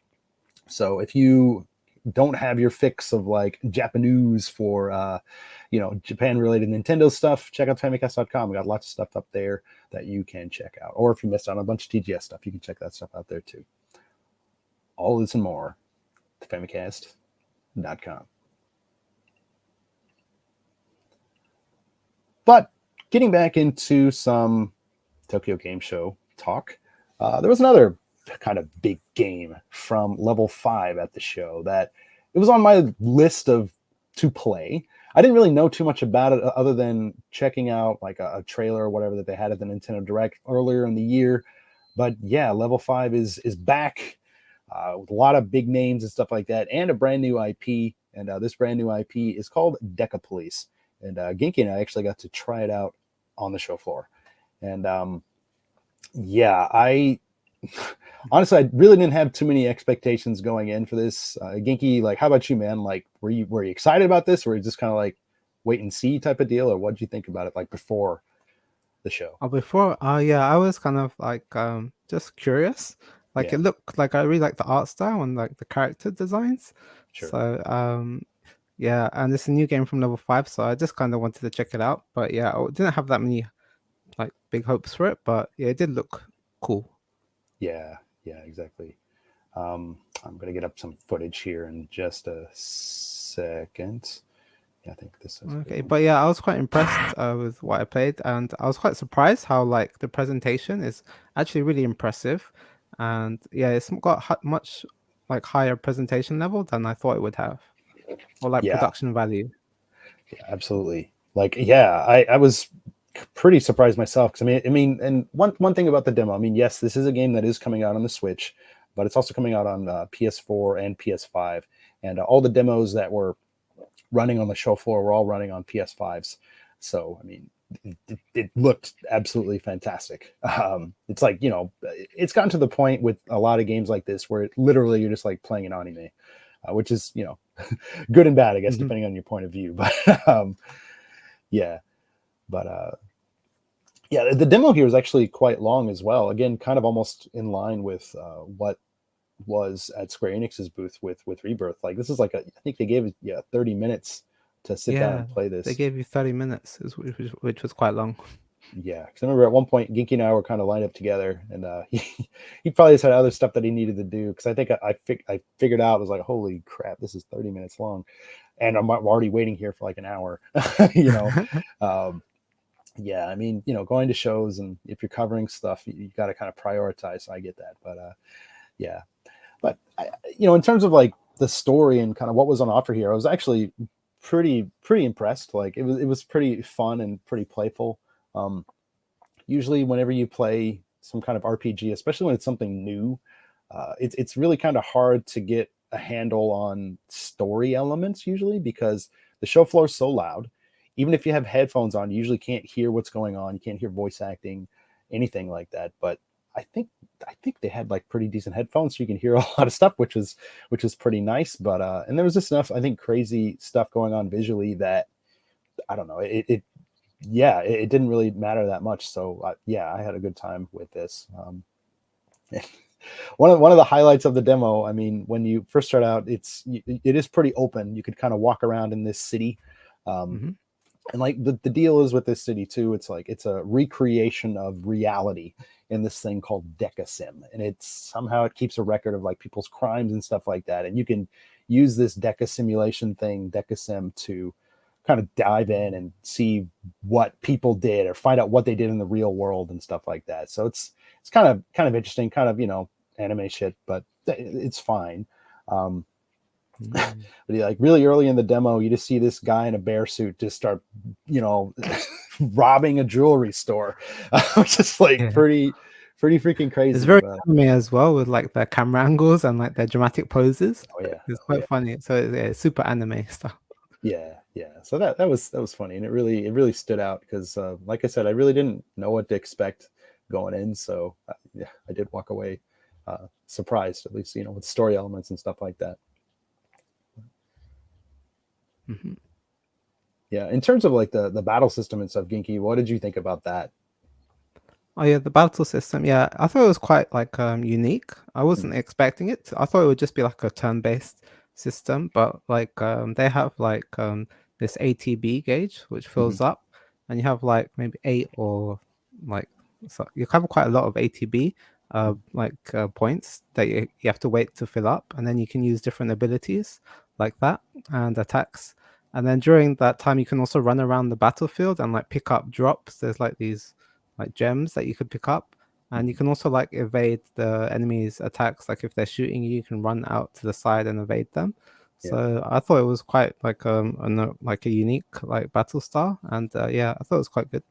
So if you don't have your fix of like Japanese for Japan related Nintendo stuff, check out Famicast.com. We got lots of stuff up there that you can check out. Or if you missed out on a bunch of TGS stuff, you can check that stuff out there too. All this and more at Famicast.com. But getting back into some Tokyo Game Show talk, there was another kind of big game from level 5 at the show that it was on my list to play. I didn't really know too much about it other than checking out like a trailer or whatever that they had at the Nintendo Direct earlier in the year. But yeah, level 5 is back with a lot of big names and stuff like that, and a brand new IP. And this brand new IP is called Decapolice. And Genki and I actually got to try it out on the show floor. And honestly, I really didn't have too many expectations going in for this. Genki, like, how about you, man? Like, were you excited about this, or were you just kind of like wait and see type of deal, or what did you think about it like before the show? Oh, before, yeah, I was kind of like just curious. Like Yeah, it looked like I really like the art style and like the character designs. sure. So yeah, and it's a new game from Level 5, so I just kind of wanted to check it out. But yeah, I didn't have that many like big hopes for it, but yeah, it did look cool. Yeah, yeah, exactly. I'm gonna get up some footage here in just a second. Yeah, I think this is Okay, but yeah, I was quite impressed with what I played, and I was quite surprised how like the presentation is actually really impressive, and yeah, it's got much like higher presentation level than I thought it would have, or like yeah, production value. yeah, absolutely. Like, yeah, I was pretty surprised myself because I mean, and one thing about the demo, I mean, yes, this is a game that is coming out on the Switch, but it's also coming out on PS4 and PS5, and all the demos that were running on the show floor were all running on PS5s. So, I mean, it looked absolutely fantastic. It's like, it's gotten to the point with a lot of games like this where literally you're just like playing an anime, which is, good and bad, I guess, depending on your point of view. But yeah, but yeah, the demo here is actually quite long as well. Again, kind of almost in line with what was at Square Enix's booth with Rebirth. Like, this is like I think they gave 30 minutes to sit down and play this. They gave you 30 minutes, which was quite long. Yeah, because I remember at one point Genki and I were kind of lined up together, and he probably just had other stuff that he needed to do. Because I think I figured out, I was like, holy crap, this is 30 minutes long, and I'm already waiting here for like an hour. Yeah, I mean, going to shows, and if you're covering stuff, you got to kind of prioritize. So I get that, but yeah. But in terms of like the story and kind of what was on offer here, I was actually pretty impressed. Like, it was pretty fun and pretty playful. Usually, whenever you play some kind of RPG, especially when it's something new, it's really kind of hard to get a handle on story elements usually, because the show floor is so loud. Even if you have headphones on, you usually can't hear what's going on. You can't hear voice acting, anything like that. But I think they had like pretty decent headphones, so you can hear a lot of stuff, which is pretty nice. But and there was just enough, I think, crazy stuff going on visually that I don't know. It didn't really matter that much. So yeah, I had a good time with this. One of the highlights of the demo, I mean, when you first start out, it is pretty open. You could kind of walk around in this city. And like the deal is with this city too, it's like it's a recreation of reality in this thing called Decasim, and it keeps a record of like people's crimes and stuff like that. And you can use this Deca simulation thing, Decasim, to kind of dive in and see what people did or find out what they did in the real world and stuff like that. So it's kind of interesting, kind of anime shit, but it's fine. But like really early in the demo, you just see this guy in a bear suit just start, robbing a jewelry store, which is like pretty freaking crazy. It's very anime as well, with like their camera angles and like their dramatic poses. Oh yeah, it's quite funny. So it's super anime stuff. Yeah. So that was funny, and it really stood out because, like I said, I really didn't know what to expect going in. So yeah, I did walk away surprised, at least with story elements and stuff like that. Yeah, in terms of like the battle system and stuff, Genki, what did you think about that? Oh yeah, the battle system. Yeah, I thought it was quite like unique. I wasn't expecting it. I thought it would just be like a turn-based system, but like they have like this ATB gauge which fills up, and you have like maybe 8 or like, so you have quite a lot of ATB points that you have to wait to fill up, and then you can use different abilities like that and attacks. And then during that time, you can also run around the battlefield and like pick up drops. There's like these like gems that you could pick up, and you can also like evade the enemy's attacks. Like if they're shooting you, you can run out to the side and evade them. So I thought it was quite like like a unique like battle style, and yeah, I thought it was quite good.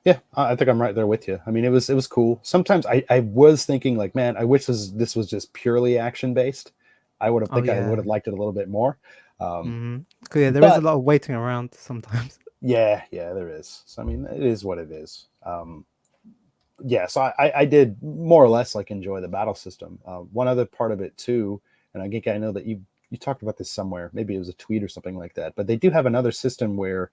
Yeah, I think I'm right there with you. I mean, it was cool. Sometimes I was thinking like, man, I wish this was just purely action based. I would have I would have liked it a little bit more. Yeah, there is a lot of waiting around sometimes. Yeah, there is. So I mean, it is what it is. yeah, so I did more or less like enjoy the battle system. One other part of it too, and I think I know that you talked about this somewhere. Maybe it was a tweet or something like that. But they do have another system where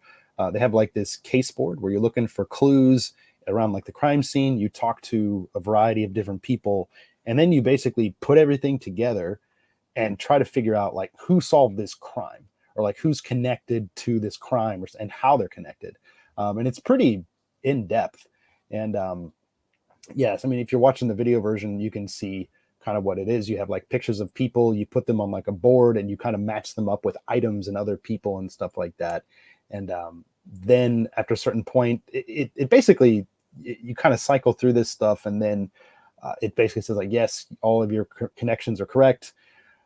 they have like this case board where you're looking for clues around like the crime scene. You talk to a variety of different people, and then you basically put everything together and try to figure out like who solved this crime or like who's connected to this crime and how they're connected. And it's pretty in depth. And yes, I mean, if you're watching the video version, you can see kind of what it is. You have like pictures of people, you put them on like a board and you kind of match them up with items and other people and stuff like that. And then after a certain point, it basically, you kind of cycle through this stuff, and then it basically says like, yes, all of your connections are correct.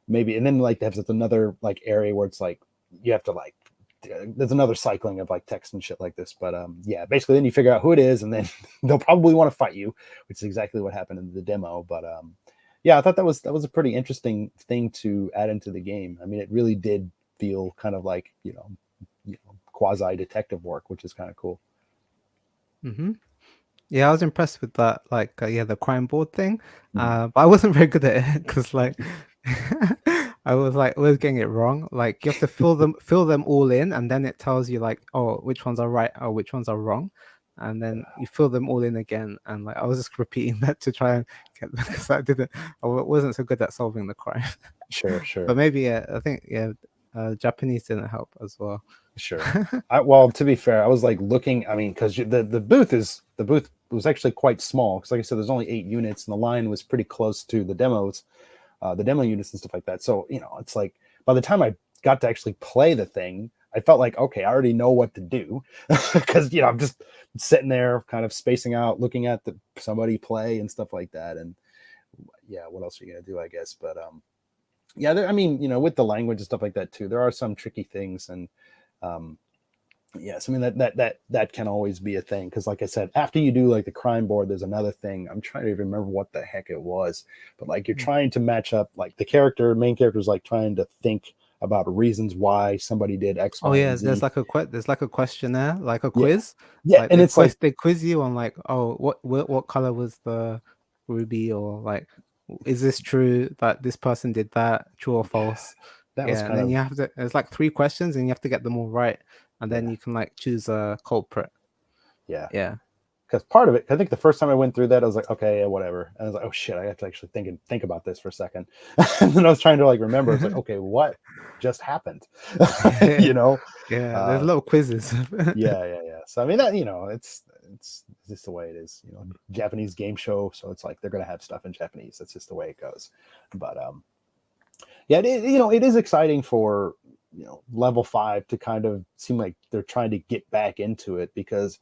Maybe, and then like there's another like area where it's like you have to like there's another cycling of like text and shit like this. But yeah, basically then you figure out who it is, and then they'll probably want to fight you, which is exactly what happened in the demo. But yeah, I thought that was a pretty interesting thing to add into the game. I mean, it really did feel kind of like you know quasi detective work, which is kind of cool. Mm-hmm. Yeah, I was impressed with that, like yeah, the crime board thing. But I wasn't very good at it because like I was like always getting it wrong. Like you have to fill them all in, and then it tells you like, oh, which ones are right or which ones are wrong, and then you fill them all in again. And like I was just repeating that to try and get because I wasn't so good at solving the crime. Sure. But maybe I think Japanese didn't help as well. Sure. Well, to be fair, I was like looking. I mean, because the booth was actually quite small. Because like I said, there's only 8 units, and the line was pretty close to the demos, the demo units and stuff like that. So it's like by the time I got to actually play the thing, I felt like okay, I already know what to do because I'm just sitting there, kind of spacing out, looking at somebody play and stuff like that. And yeah, what else are you gonna do? I guess, but yeah, I mean, with the language and stuff like that too, there are some tricky things and. Yes, I mean that can always be a thing because, like I said, after you do like the crime board, there's another thing. I'm trying to remember what the heck it was, but like you're trying to match up like the main character is like trying to think about reasons why somebody did X, Oh Y, yeah, and Z. there's like a questionnaire, like a quiz. Yeah, like and it's like they quiz you on like, oh, what color was the ruby, or like, is this true that this person did that, true or false? that was And kind then of you have to. There's like 3 questions, and you have to get them all right, and then you can like choose a culprit. yeah. Yeah. Because part of it, I think the first time I went through that, I was like, okay, yeah, whatever. And I was like, oh shit, I have to actually think about this for a second. And then I was trying to like remember. It's like, okay, what just happened? Yeah, there's a lot of quizzes. yeah. So I mean that it's just the way it is. Japanese game show, so it's like they're gonna have stuff in Japanese. That's just the way it goes. But yeah, it is exciting for level 5 to kind of seem like they're trying to get back into it because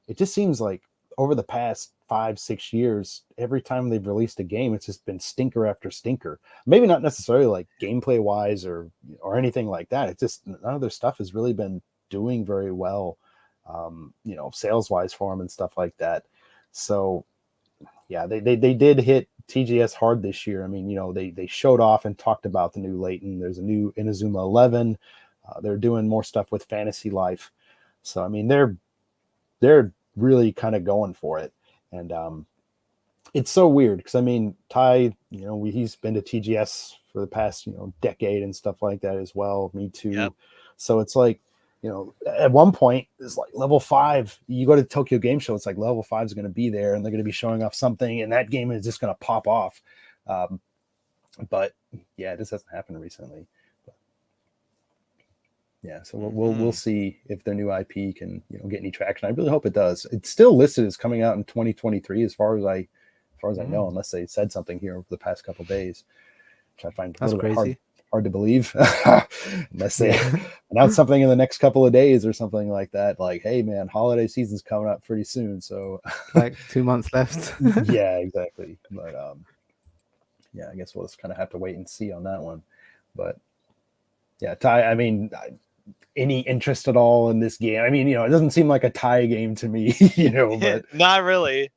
it just seems like over the past 5-6 years, every time they've released a game, it's just been stinker after stinker. Maybe not necessarily like gameplay wise or anything like that. It's just none of their stuff has really been doing very well, sales wise for them and stuff like that. So yeah, they did hit TGS hard this year. I mean, they showed off and talked about the new Layton. There's a new Inazuma 11. They're doing more stuff with Fantasy Life. So I mean, they're really kind of going for it. And it's so weird because I mean, Ty, he's been to TGS for the past, decade and stuff like that as well. Me too. Yep. So it's like, at one point it's like level 5, you go to the Tokyo Game Show, it's like level 5 is going to be there and they're going to be showing off something and that game is just going to pop off. But yeah, this hasn't happened recently. Yeah, so we'll see if their new IP can get any traction. I really hope it does. It's still listed as coming out in 2023, as far as I know, unless they said something here over the past couple of days, which I find that's crazy. Hard to believe, unless they announce something in the next couple of days or something like that. Like, hey man, holiday season's coming up pretty soon, so like 2 months left. Yeah, exactly. But yeah, I guess we'll just kind of have to wait and see on that one. But yeah, Ty, I mean, any interest at all in this game? I mean, it doesn't seem like a tie game to me, but not really.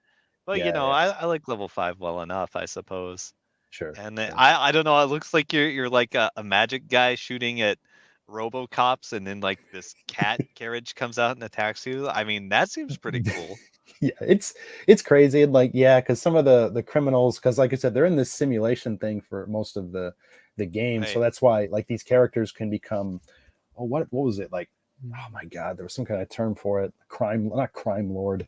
But yeah. I like level 5 well enough, I suppose. Sure. And I don't know. It looks like you're like a magic guy shooting at RoboCops, and then like this cat carriage comes out and attacks you. I mean, that seems pretty cool. Yeah, it's crazy. And like, yeah, because some of the criminals, because like I said, they're in this simulation thing for most of the game. So Right. that's why like these characters can become, oh, what was it like? Oh my God, there was some kind of term for it. Not crime lord.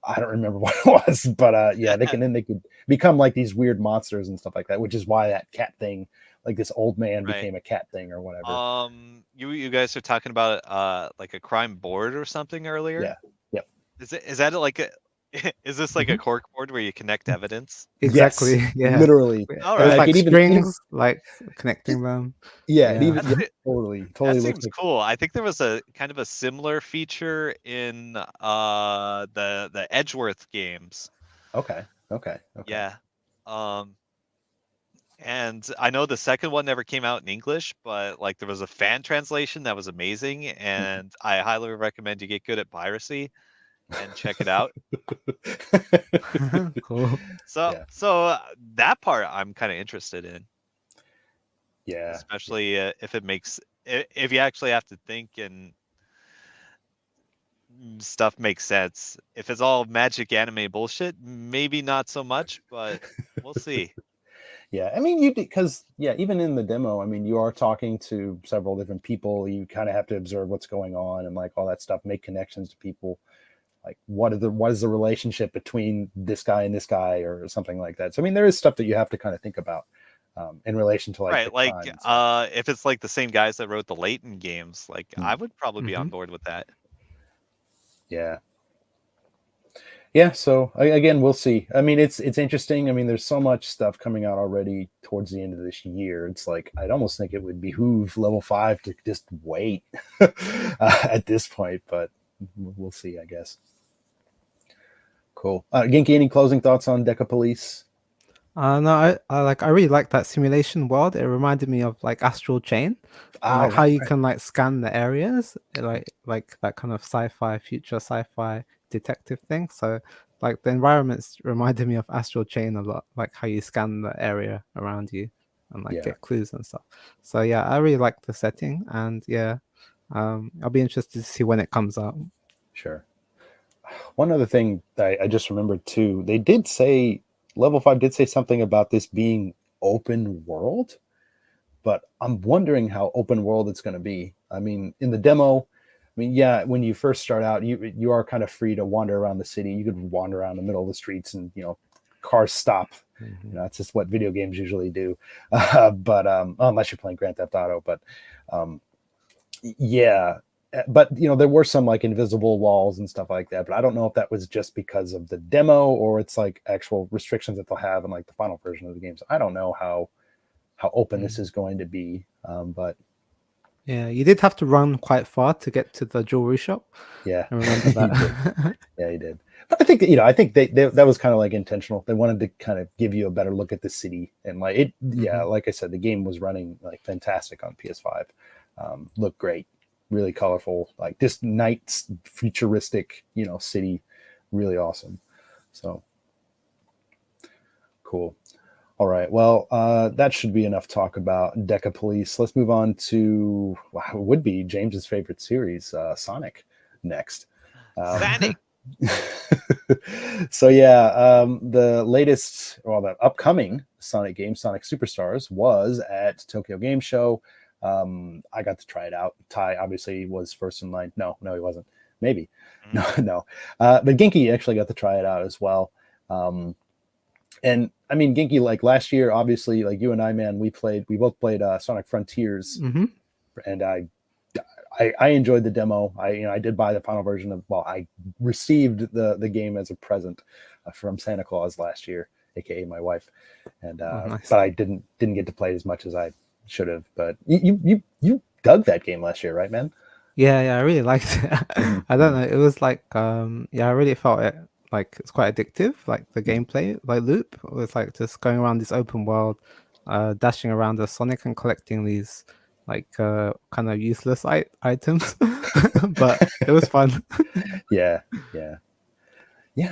I don't remember what it was, but yeah, they could become like these weird monsters and stuff like that, which is why that cat thing, like this old man Right. became a cat thing or whatever. You guys are talking about like a crime board or something earlier. Yeah. Yep. Is that like a is this like a cork board where you connect evidence? Exactly. Yes, Yeah. literally. All It was right. like It even- strings, like connecting them. Yeah, Yeah. it even That's it. totally That looks seems like cool. I think there was a kind of a similar feature in the Edgeworth games. okay. Yeah. Um and I know the second one never came out in English, but like there was a fan translation that was amazing, and I highly recommend you get good at piracy and check it out. Cool. So Yeah. that part I'm kind of interested in, Yeah. especially if it makes if you actually have to think and stuff makes sense. If it's all magic anime bullshit, maybe not so much, but we'll see. Yeah, I mean, you because even in the demo, I mean, you are talking to several different people. You kind of have to observe what's going on and like all that stuff, make connections to people. Like, what is the relationship between this guy and this guy, or something like that. So, I mean, there is stuff that you have to kind of think about in relation to like Right, the like crime and stuff. if it's like the same guys that wrote the Layton games, like I would probably be on Mhm. board with that. Yeah. Yeah, so again, we'll see. I mean, it's interesting. I mean, there's so much stuff coming out already towards the end of this year. It's like I'd almost think it would behoove Level 5 to just wait at this point, but we'll see, I guess. Cool. Genki, any closing thoughts on Decapolice? No, I really like that simulation world. It reminded me of like Astral Chain, and like how you can like scan the areas, like that kind of future sci-fi detective thing. So like the environments reminded me of Astral Chain a lot, like how you scan the area around you and like Yeah. get clues and stuff. So yeah, I really like the setting, and yeah, I'll be interested to see when it comes out. Sure. One other thing that I just remembered too, they did say Level 5 did say something about this being open world, but I'm wondering how open world it's going to be. I mean, in the demo, I mean, yeah, when you first start out, you are kind of free to wander around the city. You could wander around the middle of the streets, and cars stop. Mhm. That's just what video games usually do. But unless you're playing Grand Theft Auto, but yeah. But there were some like invisible walls and stuff like that. But I don't know if that was just because of the demo or it's like actual restrictions that they'll have in like the final version of the game. So I don't know how open this is going to be. But Yeah, you did have to run quite far to get to the jewelry shop. yeah, I remember that. yeah, he did. But I think I think they that was kind of like intentional. They wanted to kind of give you a better look at the city and like it. Yeah, like I said, the game was running like fantastic on PS5. Looked great, really colorful, like this night futuristic, city, really awesome. So cool. All right. Well, that should be enough talk about Decapolice. Let's move on to what would be James's favorite series, Sonic, next. Sonic. So yeah, the upcoming Sonic game, Sonic Superstars, was at Tokyo Game Show. I got to try it out. Ty obviously was first in line. No, he wasn't. Maybe. No. But Genki actually got to try it out as well. And I mean, Genki, like last year, obviously, like you and I, man, we both played Sonic Frontiers, and I enjoyed the demo. I did buy the final version I received the game as a present from Santa Claus last year, aka my wife, and Nice. but I didn't get to play as much as I should have. But you dug that game last year, right, man? Yeah, I really liked it. I don't know. It was like, I really felt it like it's quite addictive. Like the gameplay, like loop, it was like just going around this open world, dashing around the Sonic and collecting these like kind of useless items, but it was fun. Yeah.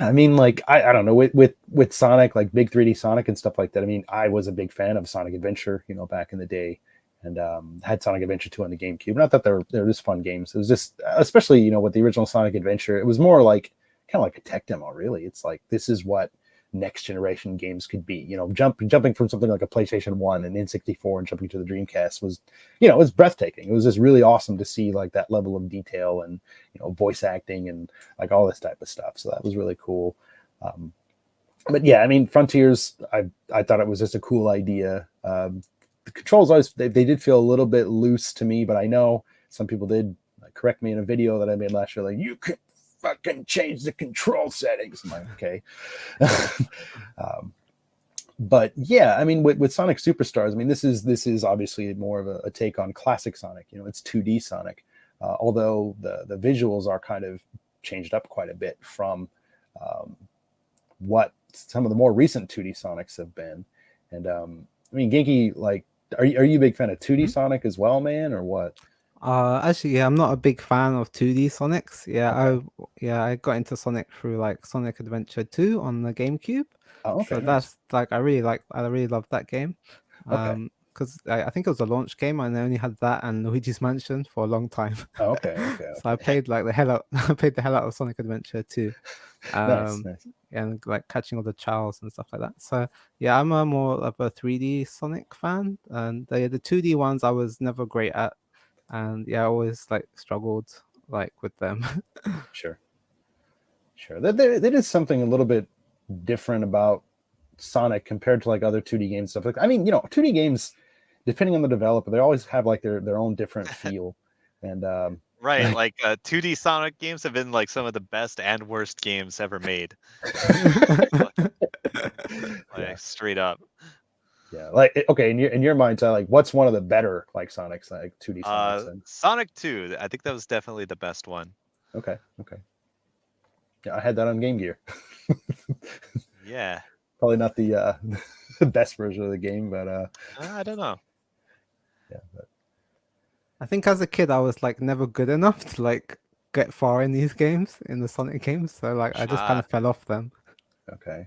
I mean, like I don't know with Sonic, like big 3D Sonic and stuff like that. I mean, I was a big fan of Sonic Adventure, back in the day, and had Sonic Adventure 2 on the GameCube. Not that they're just fun games. It was just, especially with the original Sonic Adventure, it was more like kind of like a tech demo, really. It's like, this is what next generation games could be. You know, jumping from something like a PlayStation 1 and N64 and jumping to the Dreamcast was, you know, it was breathtaking. It was just really awesome to see like that level of detail and, you know, voice acting and like all this type of stuff. So that was really cool. But yeah, I mean, Frontiers, I thought it was just a cool idea. The controls always, they did feel a little bit loose to me, but I know some people did correct me in a video that I made last year, like, you can fucking change the control settings. I'm like, okay. But yeah, I mean, with Sonic Superstars, I mean, this is obviously more of a take on classic Sonic. You know, it's 2D Sonic, although the visuals are kind of changed up quite a bit from what some of the more recent 2D Sonics have been. And I mean, Genki, like, are you a big fan of 2D Sonic as well, man, or what? Actually, yeah, I'm not a big fan of 2D Sonics. Okay. I got into Sonic through like Sonic Adventure 2 on the GameCube. Oh, okay, So nice. that's like I really love that game. Okay. Because I think it was a launch game and I only had that and Luigi's Mansion for a long time. Oh, okay. So I played like the hell out I played the hell out of Sonic Adventure 2. Nice. And like catching all the Charles and stuff like that. So yeah, I'm a more of a 3D Sonic fan, and the 2D ones I was never great at, and yeah, I always like struggled like with them. Sure. There is something a little bit different about Sonic compared to like other 2D games stuff. Like, I mean, you know, 2D games, depending on the developer, they always have like their own different feel. And Right, like 2D Sonic games have been like some of the best and worst games ever made. Like straight up. yeah, like, okay, in your mind, so, like, what's one of the better like Sonics, like 2D Sonics? Then? Sonic 2, I think that was definitely the best one. Okay. Yeah, I had that on Game Gear. Yeah. Probably not the best version of the game, but I don't know. Yeah, but I think as a kid I was like never good enough to like get far in these games, in the Sonic games, so like I just kind of fell off them. Okay.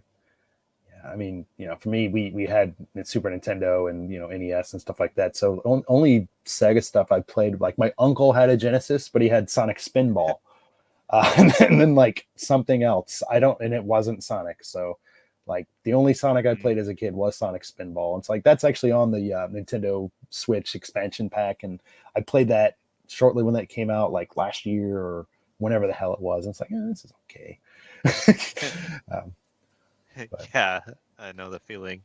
Yeah, I mean, you know, for me, we had Super Nintendo and, you know, NES and stuff like that. So only Sega stuff I played. Like, my uncle had a Genesis, but he had Sonic Spinball, and then like something else. And it wasn't Sonic. So like the only Sonic I played as a kid was Sonic Spinball. It's like that's actually on the Nintendo Switch expansion pack, and I played that shortly when that came out, like last year or whenever the hell it was. And it's like, this is okay. Yeah, I know the feeling.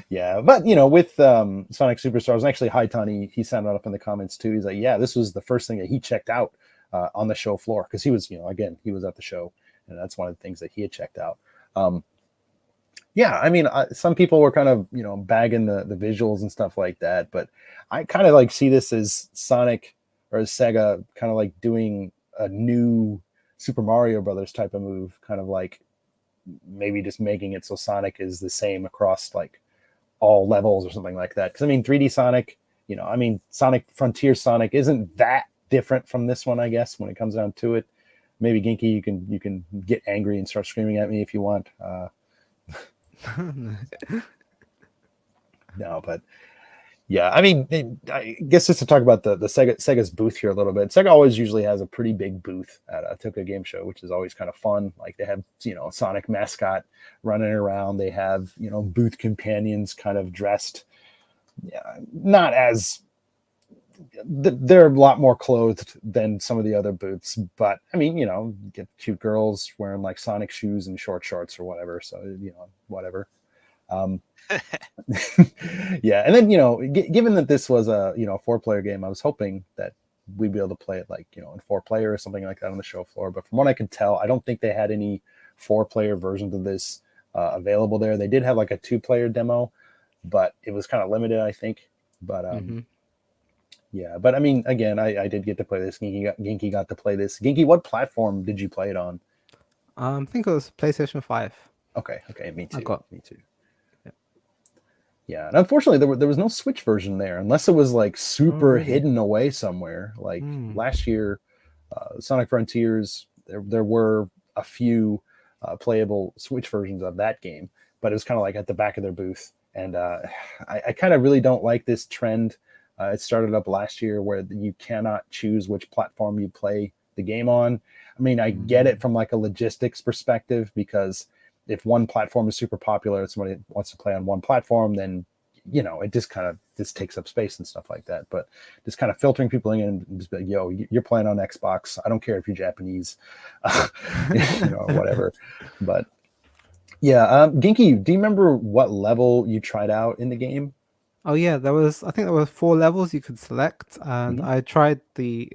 Yeah, but you know, with Sonic Superstars, and actually Hyton, he sounded up in the comments too. He's like, yeah, this was the first thing that he checked out on the show floor, because he was, you know, again, he was at the show, and that's one of the things that he had checked out. Yeah, I mean, some people were kind of, you know, bagging the visuals and stuff like that, but I kind of like see this as Sonic or as Sega kind of like doing a new Super Mario Brothers type of move, kind of like maybe just making it so Sonic is the same across like all levels or something like that. Because I mean, 3D Sonic, you know, I mean, Sonic Frontier Sonic isn't that different from this one, I guess, when it comes down to it. Maybe Genki, you can get angry and start screaming at me if you want. No, but yeah, I mean, I guess just to talk about the Sega's booth here a little bit. Sega always usually has a pretty big booth at a Tokyo Game Show, which is always kind of fun. Like, they have, you know, Sonic mascot running around. They have, you know, booth companions kind of dressed, not as, they're a lot more clothed than some of the other booths, but I mean, you know, get cute girls wearing like Sonic shoes and short shorts or whatever. So, you know, whatever. Yeah, and then, you know, given that this was a, you know, 4-player game, I was hoping that we'd be able to play it like, you know, in 4-player or something like that on the show floor. But from what I could tell, I don't think they had any 4-player versions of this available there. They did have like a 2-player demo, but it was kind of limited, I think. But yeah, but I mean, again, I did get to play this. Genki got to play this. Genki, what platform did you play it on? I think it was PlayStation 5. Okay, me too. Me too. Yeah, and unfortunately, there was no Switch version there, unless it was like super hidden away somewhere. Like last year, Sonic Frontiers, there were a few playable Switch versions of that game, but it was kind of like at the back of their booth. And I kind of really don't like this trend. It started up last year where you cannot choose which platform you play the game on. I mean, I get it from like a logistics perspective, because if one platform is super popular and somebody wants to play on one platform, then it just kind of takes up space and stuff like that. But just kind of filtering people in and just be like, yo, you're playing on Xbox. I don't care if you're Japanese, or whatever. But yeah, Ginky, do you remember what level you tried out in the game? Oh yeah, I think there were 4 levels you could select, and Mhm. I tried the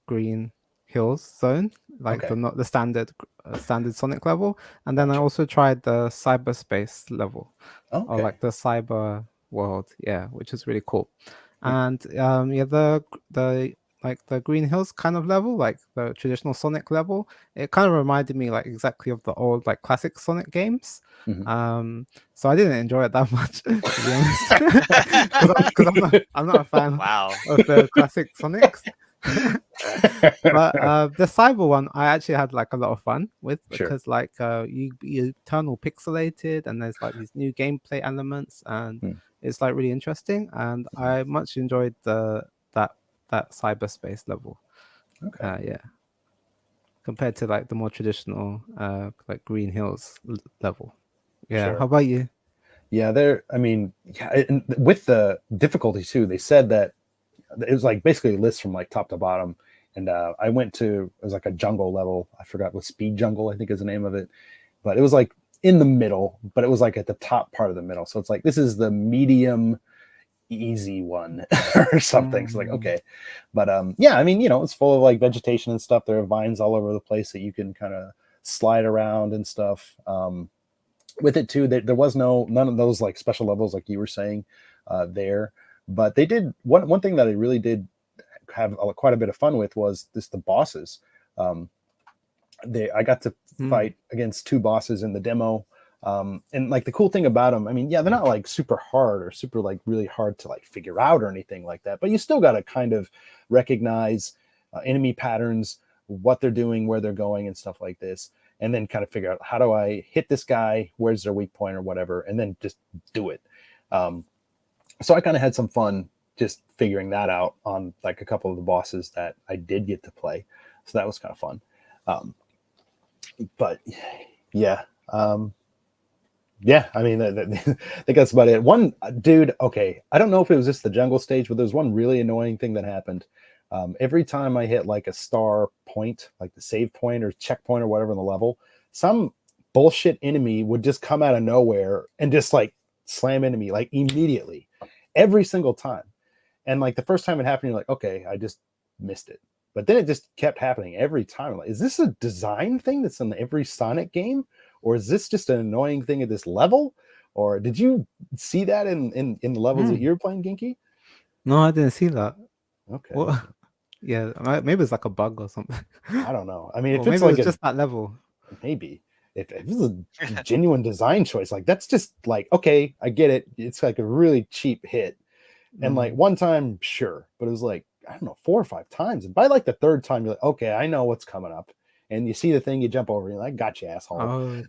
green hills zone, like Okay. the standard Sonic level, and then I Gotcha. also tried the cyberspace level, or Okay. like the cyber world, yeah, which is really cool. Hmm. And the like the Green Hills kind of level, like the traditional Sonic level, it kind of reminded me like exactly of the old like classic Sonic games. Mhm. So I didn't enjoy it that much, to be honest, because I'm not a fan Wow. of the classic Sonics. But the cyber one I actually had like a lot of fun with, Sure. because like you turn all pixelated and there's like these new gameplay elements, and Hmm. it's like really interesting, and I much enjoyed that cyberspace level. Okay. Yeah, compared to like the more traditional like Green Hills level. Yeah, how Sure. about you? Yeah, I mean, yeah, and with the difficulty too, they said that it was like basically a list from like top to bottom. And I went to, it was like a jungle level. I forgot what Speed Jungle, I think is the name of it. But it was like in the middle, but it was like at the top part of the middle. So it's like, this is the medium easy one or something. So like, okay. But yeah, I mean, it's full of like vegetation and stuff. There are vines all over the place that you can kind of slide around and stuff. With it too, there was none of those like special levels like you were saying there. But they did one thing that I really did have quite a bit of fun with was the bosses. I got to fight against 2 bosses in the demo. And like the cool thing about them, I mean, yeah, they're not like super hard or super like really hard to like figure out or anything like that, but you still got to kind of recognize enemy patterns, what they're doing, where they're going and stuff like this, and then kind of figure out, how do I hit this guy, where's their weak point or whatever, and then just do it. So I kind of had some fun just figuring that out on like a couple of the bosses that I did get to play. So that was kind of fun. But yeah, yeah, I mean, I think that's about it. One dude, okay, I don't know if it was just the jungle stage, but there's one really annoying thing that happened. Every time I hit like a star point, like the save point or checkpoint or whatever in the level, some bullshit enemy would just come out of nowhere and just like slam into me like immediately, every single time. And like the first time it happened, you're like, okay, I just missed it. But then it just kept happening every time. Like, is this a design thing that's in every Sonic game? Or is this just an annoying thing at this level? Or did you see that in the levels that you were playing, Ginky? No, I didn't see that. Okay. What? Yeah, maybe it's like a bug or something. I don't know. I mean, Or if it's maybe it like was just that level. maybe. If it's a genuine design choice, like that's just like, okay, I get it. It's like a really cheap hit. And like one time, sure. But it was like, I don't know, 4 or 5 times. And by like the 3rd time, you're like, okay, I know what's coming up. And you see the thing, you jump over, and you're like, gotcha, asshole. Oh,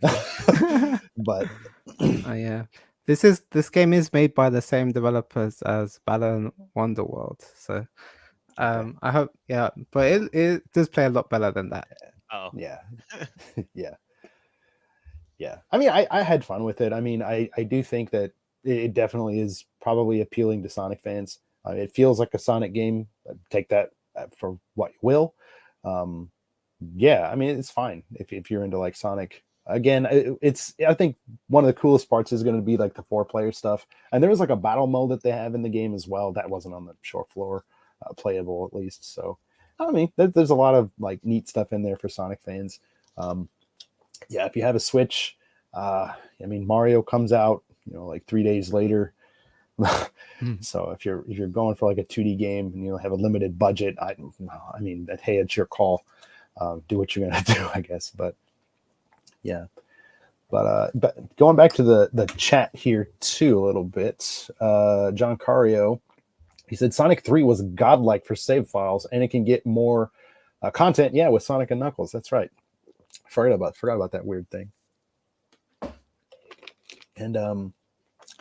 okay. But Yeah, this game is made by the same developers as Balan Wonderworld, so okay. I hope, yeah, but it does play a lot better than that. Oh. Yeah. Yeah. I mean, I had fun with it. I mean, I do think that it definitely is probably appealing to Sonic fans. It feels like a Sonic game. Take that for what you will. Yeah, I mean, it's fine if you're into like Sonic. Again, I think one of the coolest parts is going to be like the 4-player stuff. And there was like a battle mode that they have in the game as well. That wasn't on the shore floor, playable at least. So, I mean, there's a lot of like neat stuff in there for Sonic fans. Yeah, if you have a Switch, I mean, Mario comes out, like 3 days later. So if you're going for like a 2D game and you have a limited budget, I mean, hey, it's your call. Do what you're gonna do, I guess. But yeah, but going back to the chat here too a little bit. John Cario, he said Sonic 3 was godlike for save files, and it can get more content. Yeah, with Sonic and Knuckles. That's right. Forgot about that weird thing. And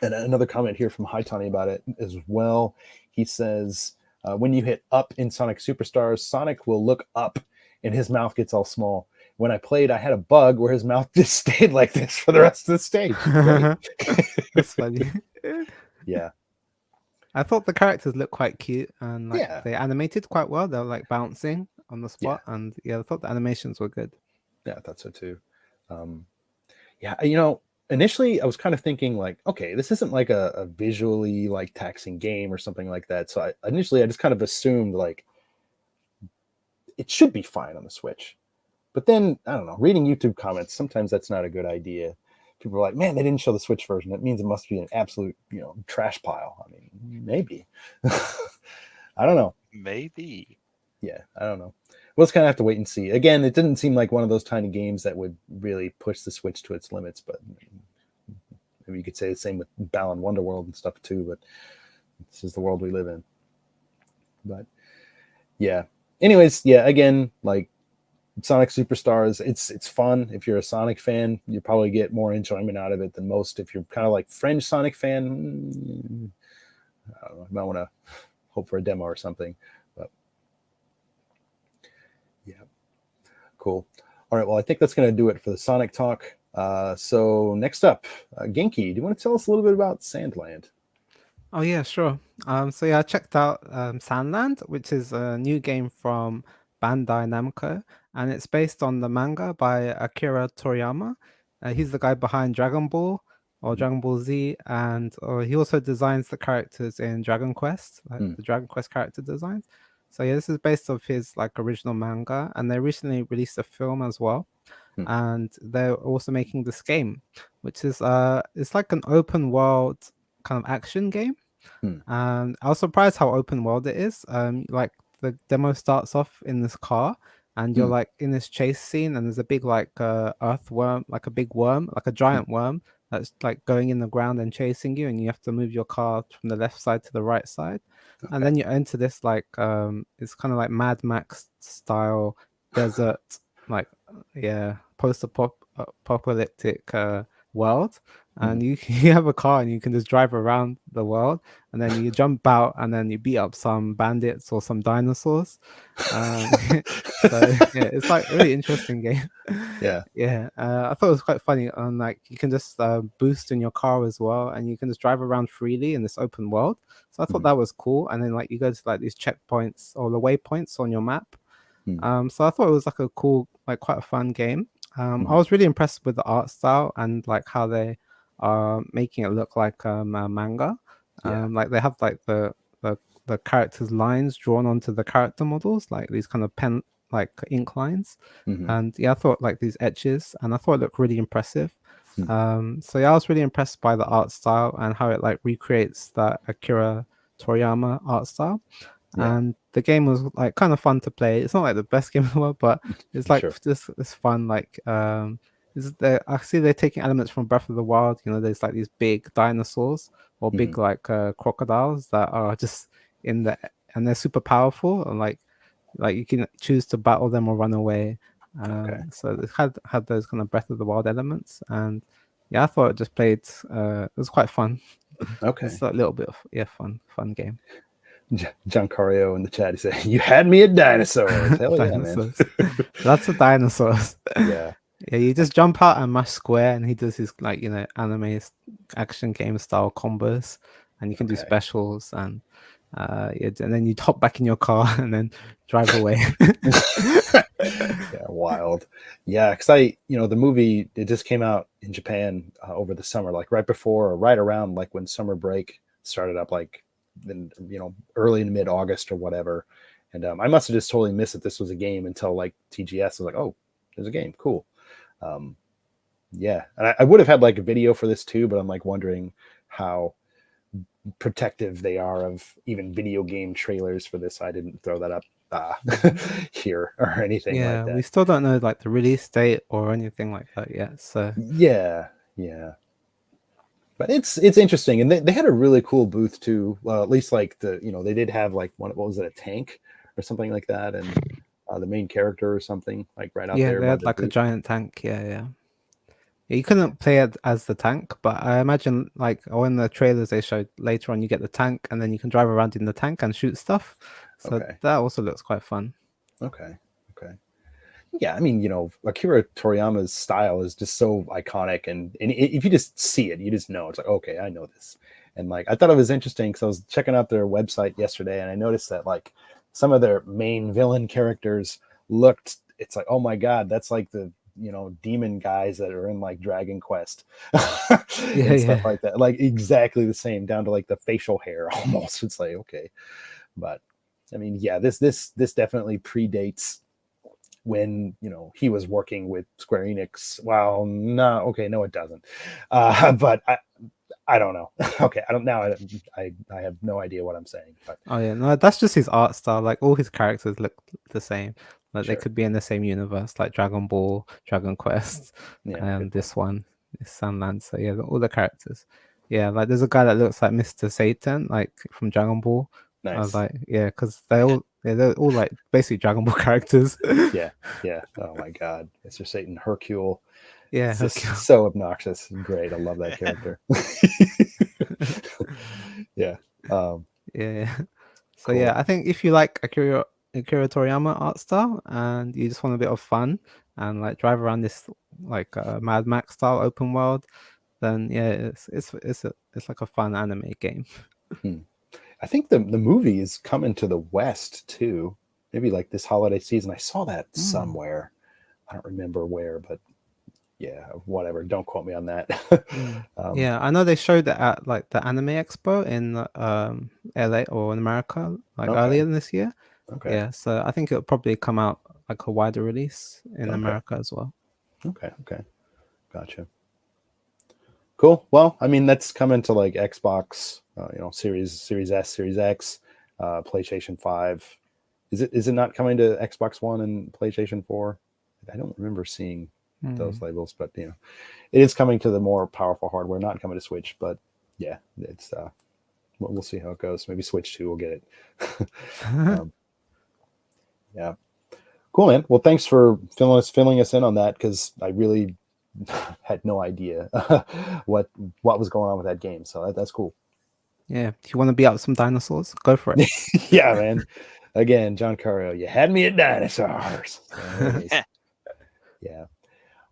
another comment here from Hi Tony about it as well. He says when you hit up in Sonic Superstars, Sonic will look up and his mouth gets all small. When I played, I had a bug where his mouth just stayed like this for the rest of the stage. That's funny. Yeah. I thought the characters looked quite cute and like Yeah. they animated quite well. They were like bouncing on the spot, and yeah, I thought the animations were good. Yeah, I thought so too. Yeah, initially I was kind of thinking like, okay, this isn't like a visually like taxing game or something like that. So I just kind of assumed like it should be fine on the Switch. But then I don't know, reading YouTube comments, sometimes that's not a good idea. People are like, man, they didn't show the Switch version. That means it must be an absolute, trash pile. I mean, maybe. I don't know. Maybe. Yeah, I don't know. We'll just kind of have to wait and see. Again, it didn't seem like one of those tiny games that would really push the Switch to its limits, but maybe you could say the same with Balan Wonderworld and stuff too, but this is the world we live in. But yeah. Anyways, yeah, again, like Sonic Superstars, it's fun. If you're a Sonic fan, you probably get more enjoyment out of it than most. If you're kind of like fringe Sonic fan, I don't know, you might want to hope for a demo or something. But yeah, cool. All right, well, I think that's going to do it for the Sonic talk. So next up, Genki, do you want to tell us a little bit about Sandland? Oh yeah, sure. So yeah, I checked out Sandland, which is a new game from Bandai Namco, and it's based on the manga by Akira Toriyama. He's the guy behind Dragon Ball or Dragon Ball Z, and he also designs the characters in Dragon Quest, like the Dragon Quest character designs. So yeah, this is based off his like original manga, and they recently released a film as well. And they're also making this game, which is it's like an open world kind of action game. And I was surprised how open world it is. Like the demo starts off in this car, and you're like in this chase scene, and there's a big like earthworm, like a big worm, like a giant worm that's like going in the ground and chasing you, and you have to move your car from the left side to the right side. Okay. And then you enter this like it's kind of like Mad Max style desert, like post-apocalyptic world. And you have a car and you can just drive around the world, and then you jump out and then you beat up some bandits or some dinosaurs. So yeah, it's like a really interesting game. Yeah. I thought it was quite funny. And like you can just boost in your car as well, and you can just drive around freely in this open world. So I thought that was cool. And then like you go to like these checkpoints or the waypoints on your map. So I thought it was like a cool, like quite a fun game. I was really impressed with the art style and like how they are making it look like a manga. Like they have like the characters' lines drawn onto the character models, like these kind of pen like ink lines. And yeah, I thought like these etches, and I thought it looked really impressive. So yeah, I was really impressed by the art style and how it like recreates that Akira Toriyama art style. And the game was like kind of fun to play. It's not like the best game in the world, but it's like just it's fun. Like I see they're taking elements from Breath of the Wild. There's like these big dinosaurs or big like crocodiles that are just in the, and they're super powerful, and like you can choose to battle them or run away. So it had those kind of Breath of the Wild elements, and yeah, I thought it just played. It was quite fun. It's a little bit of fun game. John Cario in the chat, he said, "You had me at dinosaurs." Hell yeah, man. Lots of dinosaurs. Yeah. Yeah, you just jump out and mash square, and he does his like anime action game style combos, and you can do specials, and and then you hop back in your car and then drive away. Yeah, wild. Yeah, because the movie, it just came out in Japan over the summer, like right before or right around like when summer break started up, like in early to mid August or whatever. And I must have just totally missed that this was a game until like TGS was like, oh, there's a game, cool. Yeah, and I would have had like a video for this too, but I'm like wondering how protective they are of even video game trailers for this. I didn't throw that up here or anything like that. We still don't know like the release date or anything like that yet. So yeah. But it's interesting, and they had a really cool booth too. Well, at least like they did have like what was it, a tank or something like that, and the main character or something like right out there. Yeah, they had like a giant tank. Yeah. You couldn't play it as the tank, but I imagine like when the trailers they showed later on, you get the tank and then you can drive around in the tank and shoot stuff. So Okay. that also looks quite fun. Okay. Yeah, I mean, Akira Toriyama's style is just so iconic, and if you just see it, you just know it's like, okay, I know this. And like, I thought it was interesting because I was checking out their website yesterday, and I noticed that like some of their main villain characters looked. It's like, oh my god, that's like the demon guys that are in like Dragon Quest and stuff like that, like exactly the same down to like the facial hair almost. It's like, okay, but I mean, yeah, this definitely predates when he was working with Square Enix. Well, no, okay, no, it doesn't. But I don't know. Okay, I don't now. I have no idea what I'm saying. But Oh yeah, no, that's just his art style. Like all his characters look the same. Like Sure. they could be in the same universe, like Dragon Ball, Dragon Quest, Yeah, and good this one is Sunland. So yeah, all the characters. Yeah, like there's a guy that looks like Mr. Satan, like from Dragon Ball. I was nice. like, yeah, because they're all like basically Dragon Ball characters. Yeah. Oh my god, Mr. Satan, Hercule. Yeah, It's just Hercule. so obnoxious and great. I love that character. Yeah. Yeah. So Cool. yeah, I think if you like Akira Toriyama art style and you just want a bit of fun and like drive around this like Mad Max style open world, then yeah, it's like a fun anime game. I think the movie is coming to the West too. Maybe like this holiday season. I saw that somewhere. I don't remember where, but yeah, whatever. Don't quote me on that. Yeah, I know they showed it at like the Anime Expo in LA or in America like Okay. earlier this year. Okay. Yeah, so I think it'll probably come out like a wider release in Okay. America as well. Okay. Gotcha. Cool. Well, I mean, that's coming to like Xbox, Series S, Series X, PlayStation 5. Is it not coming to Xbox One and PlayStation 4? I don't remember seeing those labels, but it is coming to the more powerful hardware, not coming to Switch. But yeah, it's we'll see how it goes. Maybe Switch 2 will get it. Yeah. Cool, man. Well, thanks for filling us in on that, because I really had no idea what was going on with that game. So that's cool. Yeah, if you want to beat up some dinosaurs, go for it. Yeah, man. Again, John Cario, you had me at dinosaurs. So yeah.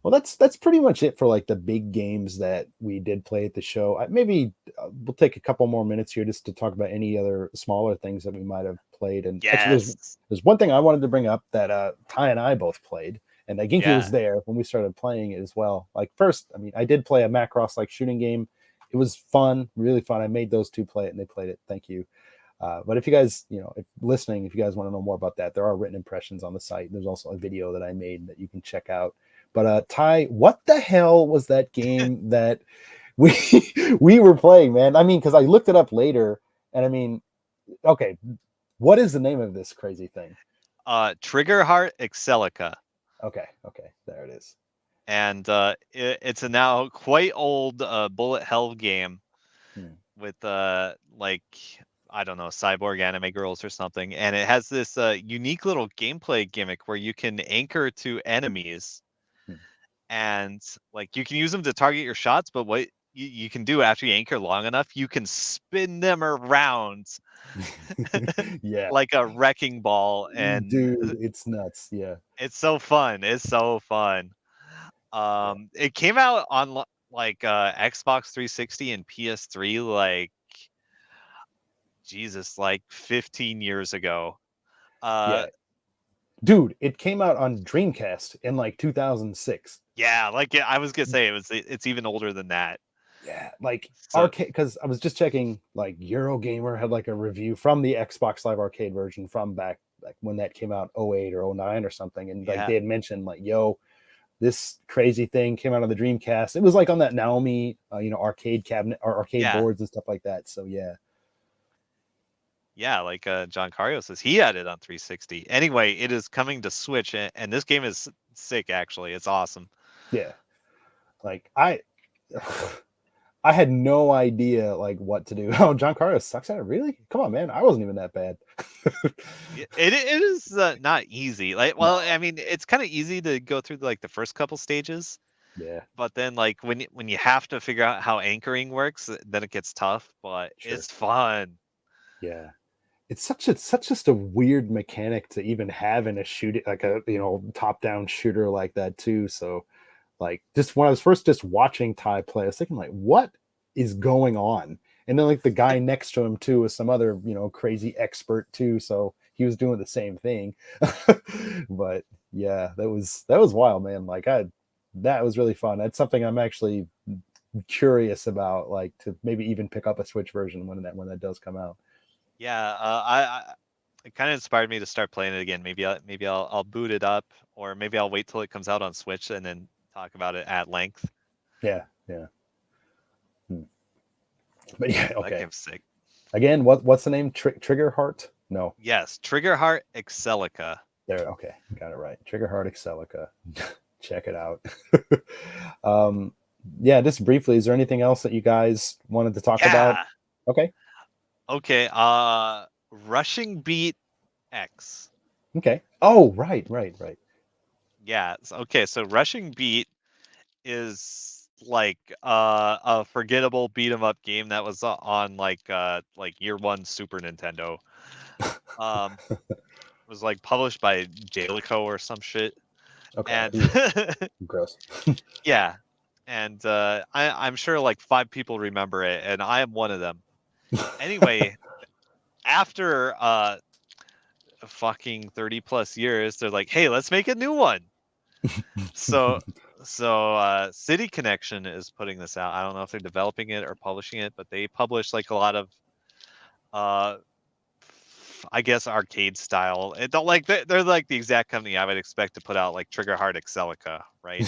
Well, that's pretty much it for like the big games that we did play at the show. Maybe we'll take a couple more minutes here just to talk about any other smaller things that we might have played. And actually, there's one thing I wanted to bring up that Ty and I both played, and Ginky was there when we started playing it as well. Like first, I mean, I did play a Macross like shooting game. It was fun, really fun. I made those two play it, and they played it. Thank you. But if you guys, if listening, if you guys want to know more about that, there are written impressions on the site. There's also a video that I made that you can check out. But Ty, what the hell was that game that we were playing, man? I mean, because I looked it up later, and I mean, okay, what is the name of this crazy thing? Triggerheart Excelica. Okay, there it is. And it's a now quite old bullet hell game with like, I don't know, cyborg anime girls or something, and it has this unique little gameplay gimmick where you can anchor to enemies. And like you can use them to target your shots, but what you can do after you anchor long enough, you can spin them around yeah, like a wrecking ball. And dude, it's nuts. Yeah, it's so fun. It came out on like Xbox 360 and PS3 like Jesus, like 15 years ago. Yeah. Dude, it came out on Dreamcast in like 2006. Yeah, like I was gonna say it's even older than that. Yeah, like arcade, because I was just checking, like Eurogamer had like a review from the Xbox Live Arcade version from back like when that came out 08 or 09 or something, and like they had mentioned like, yo, this crazy thing came out of the Dreamcast. It was like on that Naomi arcade cabinet or arcade boards and stuff like that. So yeah, like John Cario says, he had it on 360. Anyway, it is coming to Switch, and this game is sick. Actually, it's awesome. Yeah, like I had no idea like what to do. Oh, John Cario sucks at it. Really? Come on, man. I wasn't even that bad. it is not easy. Like, well, I mean, it's kind of easy to go through like the first couple stages, Yeah, But then like when you have to figure out how anchoring works, then it gets tough. But sure. it's fun. Yeah. It's such just a weird mechanic to even have in a shooting, like a top down shooter like that too. So like just when I was first just watching Ty play, I was thinking like, what is going on? And then like the guy next to him too was some other crazy expert too, so he was doing the same thing. But yeah, that was wild, man. Like that was really fun. That's something I'm actually curious about, like to maybe even pick up a Switch version when that does come out. Yeah, I it kind of inspired me to start playing it again. Maybe I'll boot it up, or maybe I'll wait till it comes out on Switch and then talk about it at length. Yeah, yeah. But yeah, That okay. game's sick. Again, what's the name? Trigger Heart? No. Yes, Trigger Heart Excelica. There, okay, got it right. Trigger Heart Excelica. Check it out. Yeah, just briefly, is there anything else that you guys wanted to talk about? Okay. Okay, Rushing Beat X. Okay. Oh, right. Yeah, okay, so Rushing Beat is like a forgettable beat 'em up game that was on like year one Super Nintendo. Was like published by Jalico or some shit. Okay. And Gross. yeah. And I'm sure like 5 people remember it, and I am one of them. Anyway, after fucking 30 plus years, they're like, hey, let's make a new one. So City Connection is putting this out. I don't know if they're developing it or publishing it, but they publish like a lot of I guess arcade style. It don't like they're like the exact company I would expect to put out like Trigger Heart Excelica, right?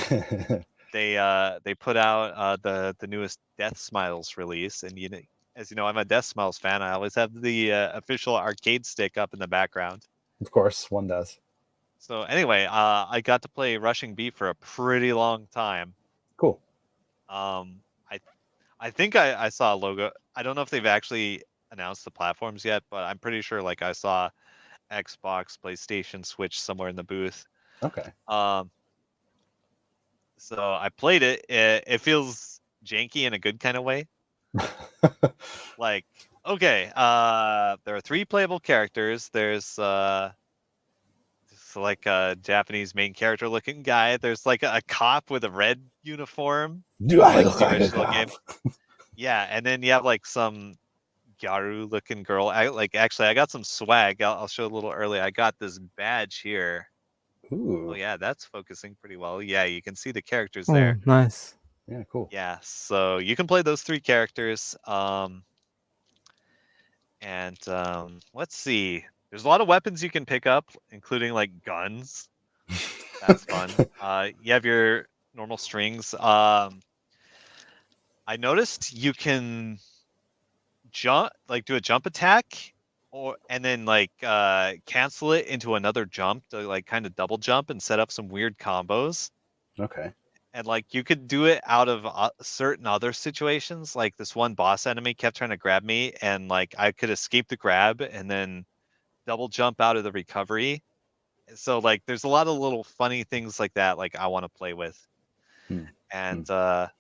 They put out the newest Death Smiles release, and as you know, I'm a Death Smiles fan. I always have the official arcade stick up in the background. Of course, one does. So anyway, I got to play Rushing Beat for a pretty long time. Cool. I think I saw a logo. I don't know if they've actually announced the platforms yet, but I'm pretty sure like I saw Xbox, PlayStation, Switch somewhere in the booth. Okay. So I played it. It feels janky in a good kind of way. Like, okay, there are 3 playable characters. There's like a Japanese main character looking guy. There's like a cop with a red uniform. Do I Like look the like a original cop? game. Yeah, and then you have like some Gyaru looking girl. Actually I got some swag. I'll show a little early. I got this badge here. Ooh. Oh yeah, that's focusing pretty well. Yeah, you can see the characters Oh, there. nice. Yeah, cool. Yeah, so you can play those 3 characters. Let's see. There's a lot of weapons you can pick up, including like guns. That's fun. You have your normal strings. I noticed you can jump, like do a jump attack, and then like cancel it into another jump to like kind of double jump and set up some weird combos. Okay. And like you could do it out of certain other situations. Like this one boss enemy kept trying to grab me, and like I could escape the grab and then double jump out of the recovery. So like there's a lot of little funny things like that like I want to play with. And the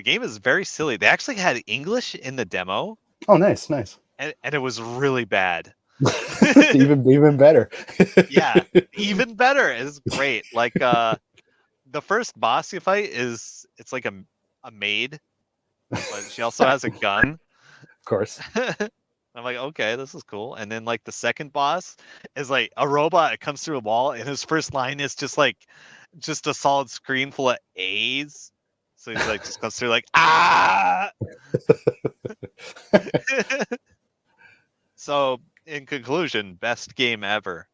game is very silly. They actually had English in the demo. Oh, nice. And it was really bad. even better. Yeah, even better. It's great. Like the first boss you fight it's like a maid, but she also has a gun. Of course. I'm like, okay, this is cool. And then like the second boss is like a robot. It comes through a wall, and his first line is just a solid screen full of A's. So he's like just comes through like ah. So in conclusion, best game ever.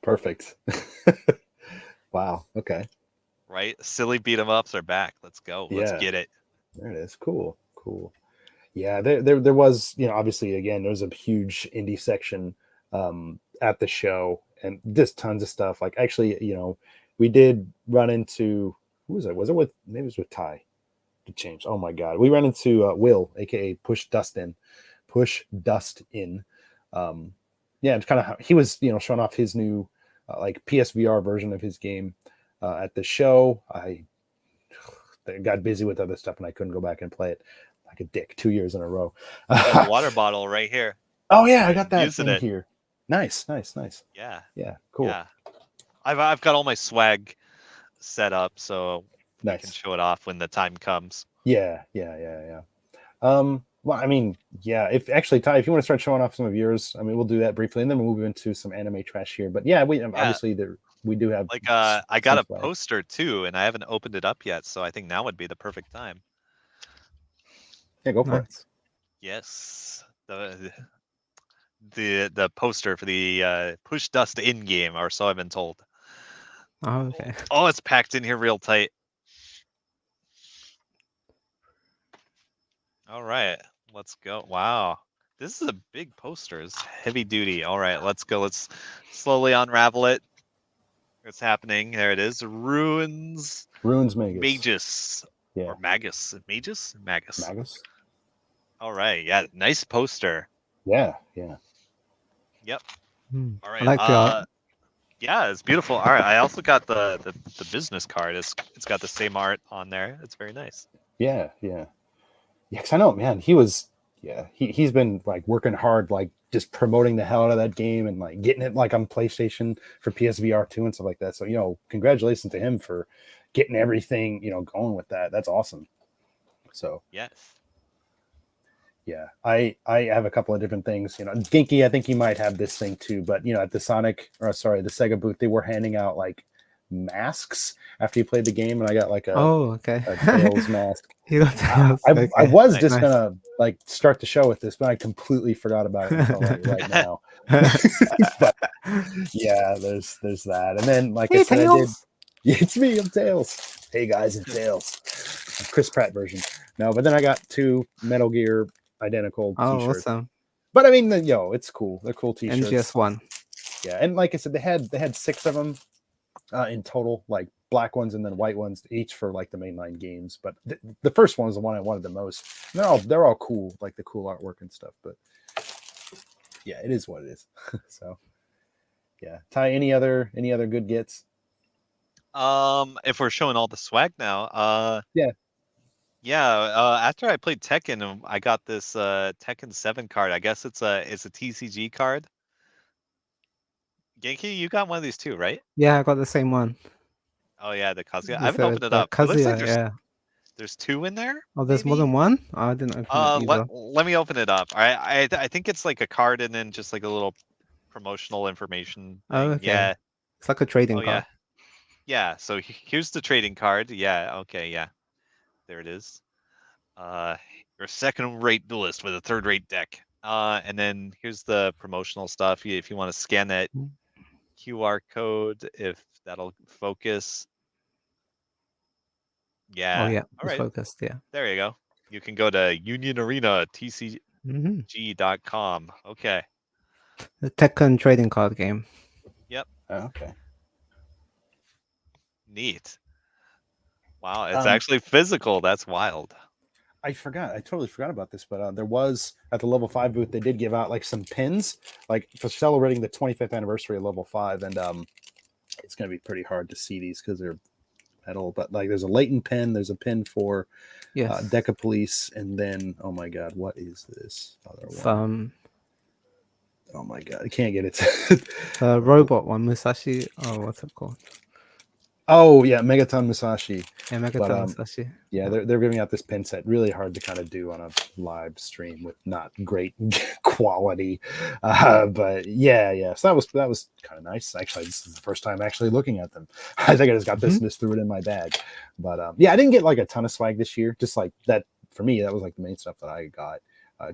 Perfect. Wow. Okay. Right? Silly beat 'em ups are back. Let's go. Let's Yeah. get it. There it is. Cool. Yeah, there was, obviously again, there was a huge indie section at the show, and just tons of stuff. Like actually, we did run into, who was it? Was it with, maybe it was with Ty to change. Oh my god. We ran into Will, aka Push Dust In. Yeah, it's kind of how he was, showing off his new like PSVR version of his game. at the show. I got busy with other stuff and I couldn't go back and play it like a dick 2 years in a row. I got the water bottle right here. Oh yeah, I got that Using in it. here. Nice. Yeah. Yeah, cool. Yeah. I've got all my swag set up so I can Nice. show it off when the time comes. Yeah. Well, I mean, yeah. If actually, Ty, if you want to start showing off some of yours, I mean, we'll do that briefly, and then we'll move into some anime trash here. But yeah, obviously we do have Like I got a swag. poster too, and I haven't opened it up yet, so I think now would be the perfect time. Yeah, go for it. Nice. Yes, the poster for the Push Dust in game, or so I've been told. Oh, okay. Oh, it's packed in here real tight. All right, let's go. Wow, this is a big poster. It's heavy duty. All right, let's go. Let's slowly unravel it. What's happening? There it is. Ruins Magus. Magus. Yeah. Or Magus. Magus? Magus. Magus. All right. Yeah. Nice poster. Yeah. Yep. Hmm. All right. I like the art. Yeah, it's beautiful. All right. I also got the business card. It's got the same art on there. It's very nice. Yeah. Because I know, man, he's been like working hard, like just promoting the hell out of that game and like getting it like on PlayStation for PSVR 2 and stuff like that. So, congratulations to him for getting everything, going with that. That's awesome. So Yes. yeah, I have a couple of different things. Genki, I think he might have this thing too, but at the the Sega booth, they were handing out like masks after you played the game, and I got like a okay. Tails mask. You got Tails. Okay. I was just Nice. gonna like start the show with this, but I completely forgot about it until like, right now. But yeah, there's that, and then like Hey, I said, Tails. it's me, I'm Tails. Hey guys, it's Tails. Chris Pratt version. No, but then I got 2 Metal Gear identical Oh, t-shirts. awesome. But I mean, it's cool. They're cool t-shirts. NGS1. Yeah, and like I said, they had 6 of them in total, like black ones and then white ones, each for like the mainline games. But the first one was the one I wanted the most. And they're all cool, like the cool artwork and stuff. But yeah, it is what it is. So yeah, Ty, any other good gets? If we're showing all the swag now, Yeah. After I played Tekken, I got this Tekken 7 card. I guess it's a TCG card. Genki, you got one of these too, right? Yeah, I got the same one. Oh yeah, the Kazuya. I With haven't opened it the up. It looks like Kazuya, there's 2 in there. Oh, there's more maybe? than one? Oh, I didn't open it either. Let me open it up. All right, I think it's like a card and then just like a little promotional information thing. Oh, okay. Yeah. It's like a trading Oh card. yeah. So here's the trading card. Yeah. Okay. Yeah. There it is. You're a second-rate duelist with a third-rate deck. And then here's the promotional stuff. If you want to scan that QR code, if that'll focus. Yeah. Oh, yeah. All It's right. focused, yeah. There you go. You can go to Union Arena Mm-hmm. TCG.com. Okay. The Tekken trading card game. Okay. Neat. Wow, it's actually physical. That's wild. I totally forgot about this, but there was at the level 5 booth, they did give out like some pins, like for celebrating the 25th anniversary of level 5. And it's going to be pretty hard to see these because they're metal, but like there's a Leighton pin, there's a pin for Decapolice, and then, oh my God, what is this other one? Oh my God, I can't get it. The robot one, Musashi. Oh, what's it called? Oh yeah, Megaton Musashi. Yeah, Megaton Musashi. Yeah, they're giving out this pin set. Really hard to kind of do on a live stream with not great quality. But yeah. So that was kind of nice. Actually, this is the first time actually looking at them. I think I just got this and just threw it in my bag. But yeah, I didn't get like a ton of swag this year. Just like that for me, that was like the main stuff that I got.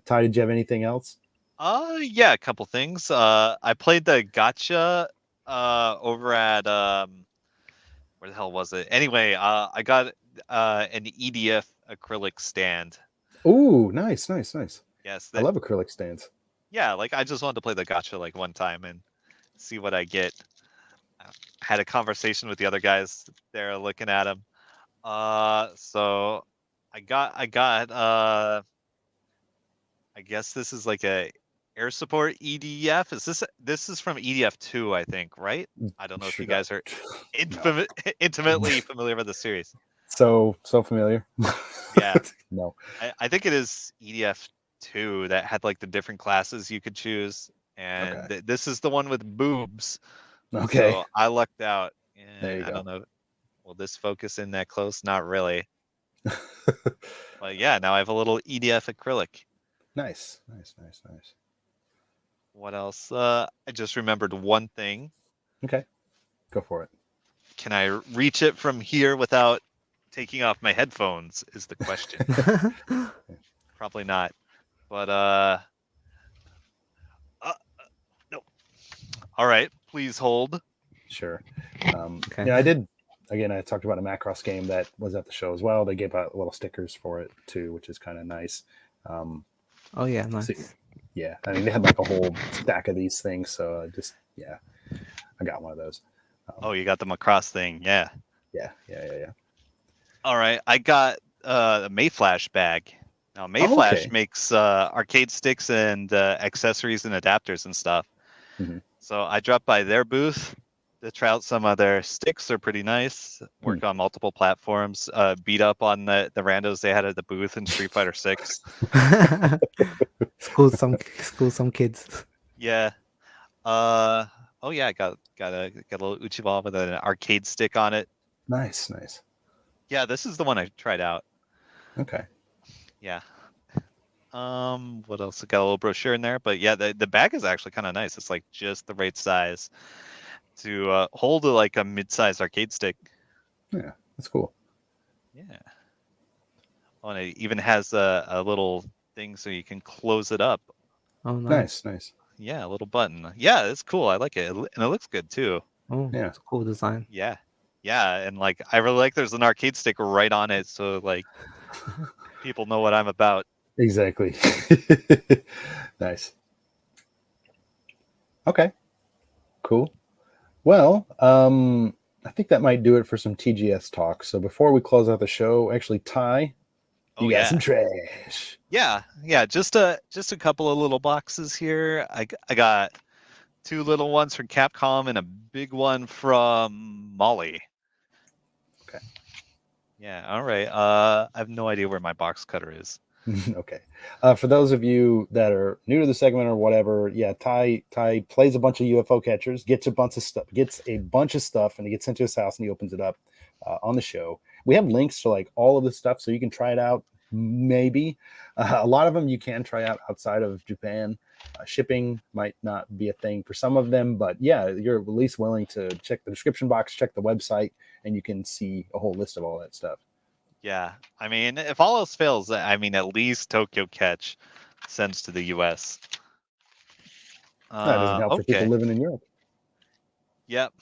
Ty, did you have anything else? Yeah, a couple things. I played the gacha over at where the hell was it? Anyway, I got an EDF acrylic stand. Ooh, nice. Yes, I love acrylic stands. Yeah, like I just wanted to play the gacha like one time and see what I get. I had a conversation with the other guys there looking at them. So I got I guess this is like a Air support EDF. This is from EDF 2, I think, right? I don't know if you guys are intimately familiar with the series. So familiar. Yeah. No. I think it is EDF 2 that had like the different classes you could choose, and Okay. this is the one with boobs. Okay. So I lucked out. There you I go. don't know. Will this focus in that close? Not really. But yeah, now I have a little EDF acrylic. Nice. What else? I just remembered one thing. Okay. Go for it. Can I reach it from here without taking off my headphones is the question. Probably not. But no. All right, please hold. Sure. Okay. Yeah, I did. Again, I talked about a Macross game that was at the show as well. They gave out little stickers for it too, which is kind of nice. Oh yeah, nice. So, yeah, I mean they had like a whole stack of these things, so I got one of those. Oh, you got the Macross thing, yeah. Yeah. All right, I got a Mayflash bag. Now Mayflash okay. makes arcade sticks and accessories and adapters and stuff. Mhm. So I dropped by their booth to try out some of their sticks. They're pretty nice. Work on multiple platforms. Beat up on the randos they had at the booth in Street Fighter 6. School some kids. Yeah. Oh yeah, I got a little Uchi ball with an arcade stick on it. Nice. Yeah, this is the one I tried out. Okay. Yeah. What else? I got a little brochure in there, but yeah, the bag is actually kind of nice. It's like just the right size to hold like a mid-sized arcade stick. Yeah, that's cool. Yeah. Oh, and it even has a little thing so you can close it up. Oh nice. Nice. Yeah, a little button. Yeah, it's cool. I like it, and it looks good too. Oh Yeah. it's a cool design. Yeah, and like I really like there's an arcade stick right on it, so like people know what I'm about. Exactly. Nice. Okay. Cool. Well, I think that might do it for some TGS talk. So before we close out the show, actually, Ty, you got some trash. Yeah. Just a couple of little boxes here. I got 2 little ones from Capcom and a big one from Molly. Okay. Yeah. All right. I have no idea where my box cutter is. Okay. For those of you that are new to the segment or whatever, yeah, Ty plays a bunch of UFO catchers, gets a bunch of stuff, and he gets sent to his house and he opens it up on the show. We have links to like all of this stuff, so you can try it out. Maybe a lot of them you can try out outside of Japan. Shipping might not be a thing for some of them, but yeah, you're at least willing to check the description box, check the website, and you can see a whole list of all that stuff. Yeah. I mean, if all else fails, I mean, at least Tokyo Catch sends to the US. That doesn't help for people living in Europe. Yep.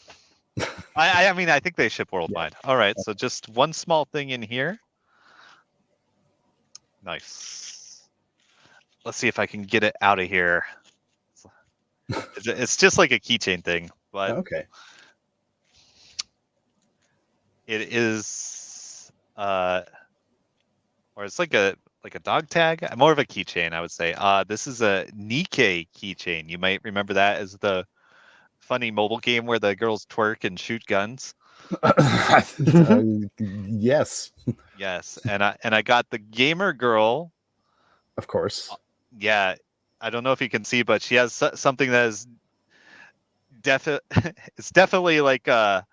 I mean, I think they ship worldwide. Yeah. All right. So just one small thing in here. Nice. Let's see if I can get it out of here. It's just like a keychain thing, but Okay. it is, or it's like a dog tag. More of a keychain, I would say. This is a Nikkei keychain. You might remember that as the funny mobile game where the girls twerk and shoot guns. Yes. Yes, and I got the gamer girl. Of course. Yeah, I don't know if you can see, but she has something that is it's definitely like a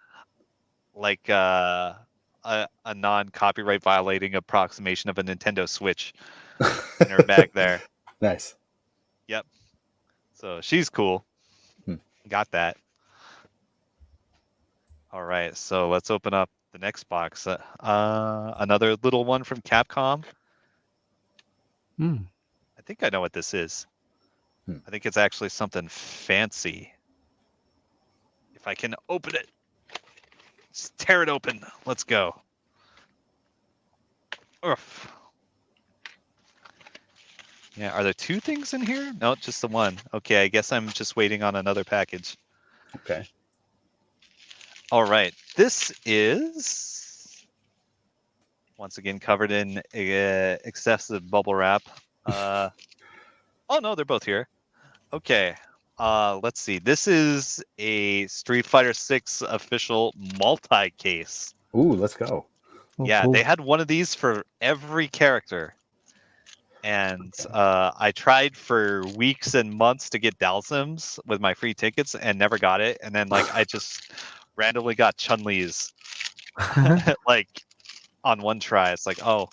non-copyright violating approximation of a Nintendo Switch in her bag there. Nice. Yep. So she's cool. Got that. All right, so let's open up the next box. Another little one from Capcom. I think I know what this is. I think it's actually something fancy. If I can open it. Just tear it open. Let's go. Oof. Yeah, are there 2 things in here? No, just the one. Okay, I guess I'm just waiting on another package. Okay. All right. This is once again covered in excessive bubble wrap. Oh no, they're both here. Okay. Let's see. This is a Street Fighter 6 official multi-case. Ooh, let's go. Oh, Yeah, cool. they had one of these for every character. And I tried for weeks and months to get Dalsims with my free tickets and never got it. And then like I just randomly got Chun-Li's like on one try. It's like, oh,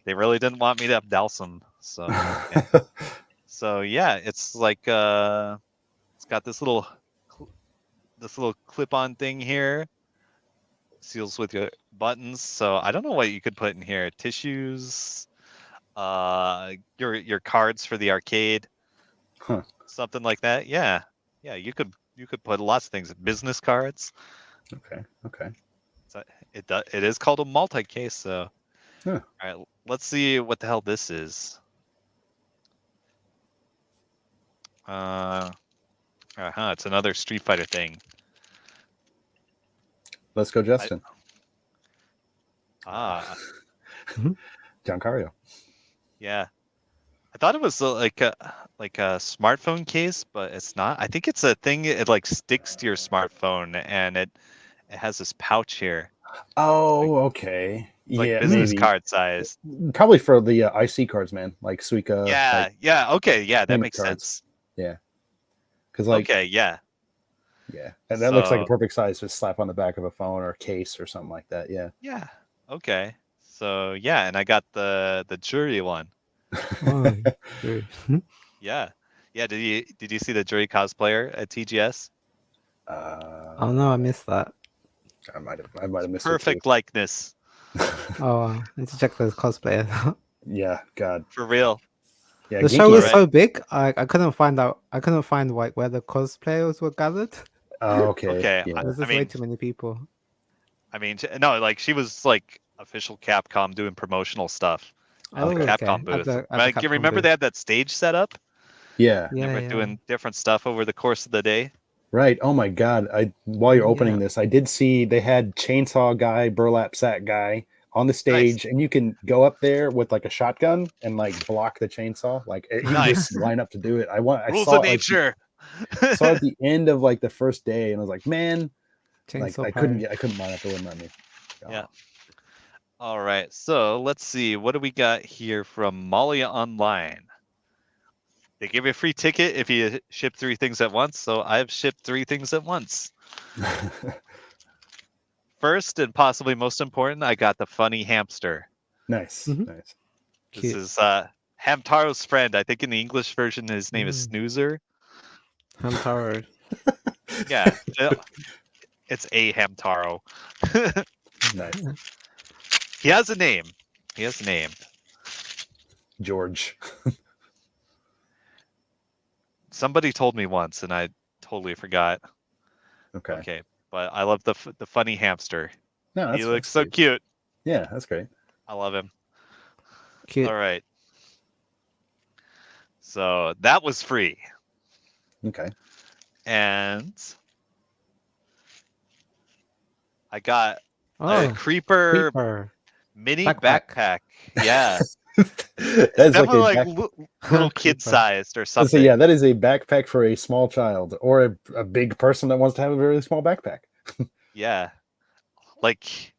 they really didn't want me to have Dalsim. So yeah. So yeah, it's like it's got this little clip-on thing here. Seals with your buttons. So I don't know what you could put in here. Tissues, your cards for the arcade, Huh. something like that. Yeah, you could put lots of things. Business cards. Okay. So it is called a multi-case. So Huh. all right, let's see what the hell this is. It's another Street Fighter thing. Let's go, Justin. Giancario. Yeah. I thought it was like a smartphone case, but it's not. I think it's a thing. It like sticks to your smartphone, and it has this pouch here, Oh, okay. like Yeah, business maybe. card size. Probably for the IC cards, man. Like Suica. Yeah, like, okay, yeah, that payment makes cards. sense. Because like, Okay, yeah. And that looks like a So- perfect size to slap on the back of a phone or a case or something like that. Yeah. Yeah. Okay. So yeah, and I got the jury one. Oh, true. Yeah. Yeah. Did you see the jury cosplayer at TGS? Oh no, I missed that. I might have missed Perfect likeness. it. Too. Oh, I need to check those cosplayers. Yeah. God. For real. Yeah. The show Genki- was right? so big, I couldn't find like where the cosplayers were gathered. Oh, okay. Okay, Yeah. There's just way too many people. I mean, no, like she was like official Capcom doing promotional stuff on the Oh, okay. Capcom At booth. the Like, you Capcom remember booth. they had that stage set up? Yeah. They Yeah, were yeah. doing different stuff over the course of the day. Right. Oh my God. While you're opening Yeah. this, I did see they had chainsaw guy, burlap sack guy on the stage, and you can go up there with like a shotgun and like block the chainsaw. Like you Nice. just line up to do it. I Rules saw of it, like, nature. saw at the end of like the first day, and I was like, man, like Chainsaw I couldn't line up. It wouldn't let me. Yeah. All right, so let's see. What do we got here from Malia Online? They give you a free ticket if you ship 3 things at once. So I've shipped 3 things at once. First, and possibly most important, I got the funny hamster. Nice. Mhm. Nice. This Cute. is Hamtaro's friend. I think in the English version, his name is Snoozer. Hamtaro. Yeah, it's a Hamtaro. Nice. He has a name. George. Somebody told me once, and I totally forgot. Okay. Okay, but I love the funny hamster. No, He looks so cute. Yeah, that's great. I love him. Cute. All right. So that was free, Okay. and I got Oh, a creeper creeper. mini Backpack. backpack. Yeah, That's definitely like like a little kid Creeper. sized or let's something. say, yeah, that is a backpack for a small child or a big person that wants to have a very small backpack. Yeah, like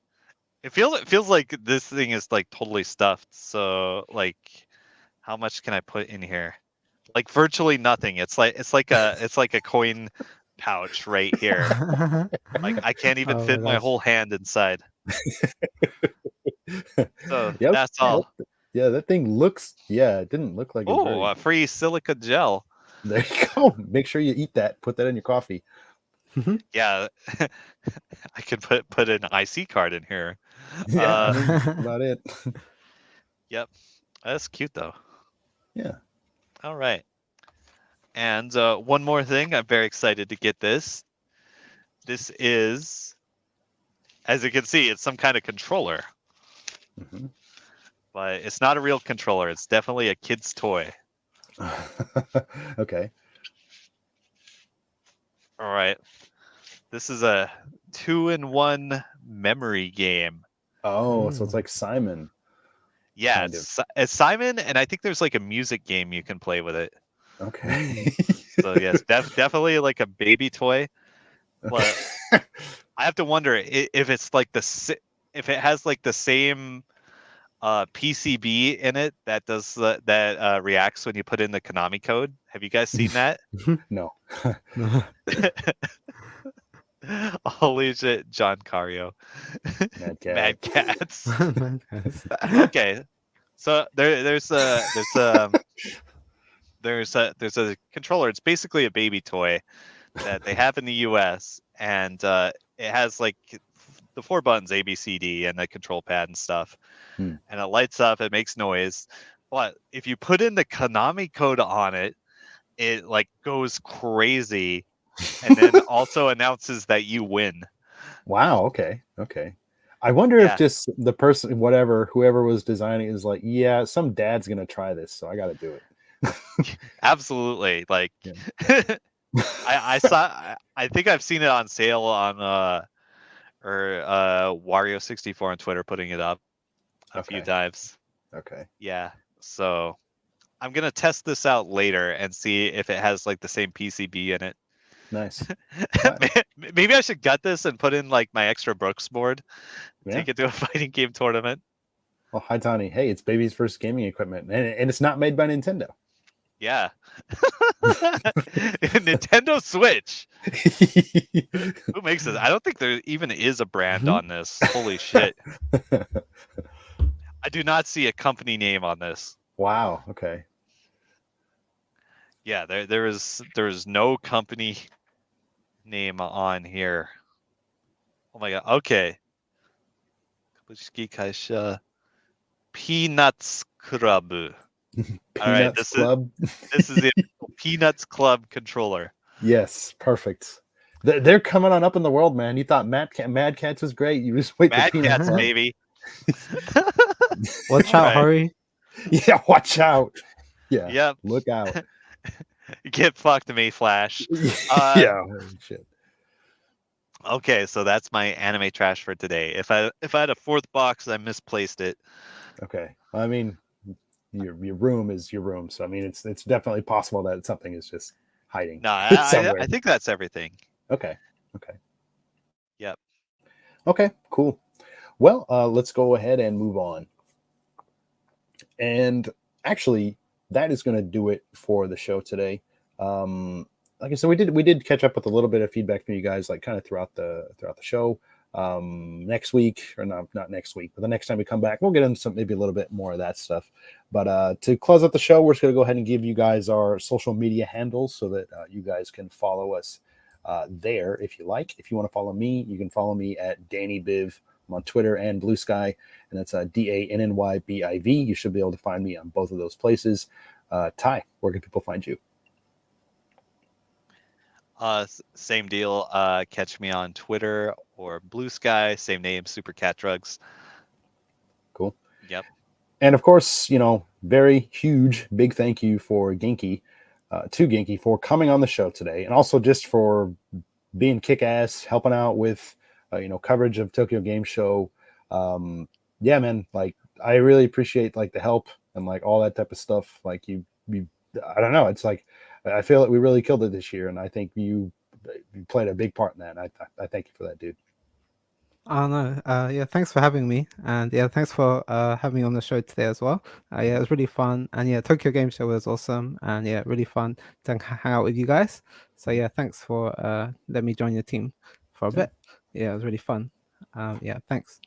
it feels like this thing is like totally stuffed. So like, how much can I put in here? Like virtually nothing. It's like a coin pouch right here. Like I can't even Oh fit my my gosh. whole hand inside. So Yep. that's all. Yeah, that thing looks. Yeah, it didn't look like. It was Oh, very- a free silica gel. There you go. Make sure you eat that. Put that in your coffee. Yeah, I could put an IC card in here. Yeah, that's about it. Yep, that's cute though. Yeah. All right. And one more thing, I'm very excited to get this. This is, as you can see, it's some kind of controller, Mhm. but it's not a real controller. It's definitely a kid's toy. Okay. All right. This is a 2-in-1 memory game. Oh, so it's Mm. like Simon. Yeah, Kind it's Simon, and I think there's like a music game you can play with it. Okay. So yes, definitely like a baby toy. But I have to wonder if it's like if it has like the same PCB in it that does that reacts when you put in the Konami code. Have you guys seen that? No. Holy shit, John Cario. Mad Cat. Mad Cats. Okay. So there's a controller. It's basically a baby toy that they have in the US, and it has like the 4 buttons, A, B, C, D, and the control pad and stuff. And it lights up, it makes noise. But if you put in the Konami code on it, it like goes crazy, and then also announces that you win. Wow. Okay. I wonder if just the person, whoever was designing, is like, yeah, some dad's gonna try this, so I got to do it. Absolutely. Like, Yeah. I saw. I think I've seen it on sale on Wario64 on Twitter putting it up a few times. Okay. Yeah. So I'm gonna test this out later and see if it has like the same PCB in it. Nice. Maybe I should gut this and put in like my extra Brooks board. Yeah. Take it to a fighting game tournament. Well, hi Tony. Hey, it's baby's first gaming equipment, and it's not made by Nintendo. Yeah. Nintendo Switch. Who makes this? I don't think there even is a brand on this. Holy shit. I do not see a company name on this. Wow. Okay. Yeah, there is no company name on here. Oh my god. Okay. Peanuts Club. All right, Peanuts Club. This is the Peanuts Club controller. Yes, perfect. They're coming on up in the world, man. You thought Mad Cats was great. You just wait Mad for Peanuts, Cats, baby. Watch out, Right. hurry. Yeah, watch out. Yeah. Yep. Look out. Get fucked, me, Flash. Yeah. Holy shit. Okay, so that's my anime trash for today. If I had a fourth box, I misplaced it. Okay. I mean, your room is your room, so I mean, it's definitely possible that something is just hiding. No, somewhere. I think that's everything. Okay. Yep. Okay, cool. Well, let's go ahead and move on. And actually, that is going to do it for the show today. Like I said, we did catch up with a little bit of feedback from you guys, like kind of throughout the show. Next week, or not next week, but the next time we come back, we'll get into maybe a little bit more of that stuff. But to close out the show, we're just going to go ahead and give you guys our social media handles so that you guys can follow us there if you like. If you want to follow me, you can follow me at DannyBiv on Twitter and Blue Sky, and that's DANNYBIV. You should be able to find me on both of those places. Ty, where can people find you? Same deal. Catch me on Twitter or Blue Sky. Same name, Super Cat Drugs. Cool. Yep. And of course, very huge, big thank you for Genki, to Genki for coming on the show today, and also just for being kick-ass, helping out with, coverage of Tokyo Game Show. Yeah, man, like I really appreciate like the help and like all that type of stuff. Like you I don't know. It's like, I feel that we really killed it this year, and I think you played a big part in that. And I thank you for that, dude. Oh no, yeah, thanks for having me, and yeah, thanks for having me on the show today as well. Yeah, it was really fun, and yeah, Tokyo Game Show was awesome, and yeah, really fun to hang out with you guys. So yeah, thanks for letting me join your team for a bit. Yeah, it was really fun. Yeah, thanks.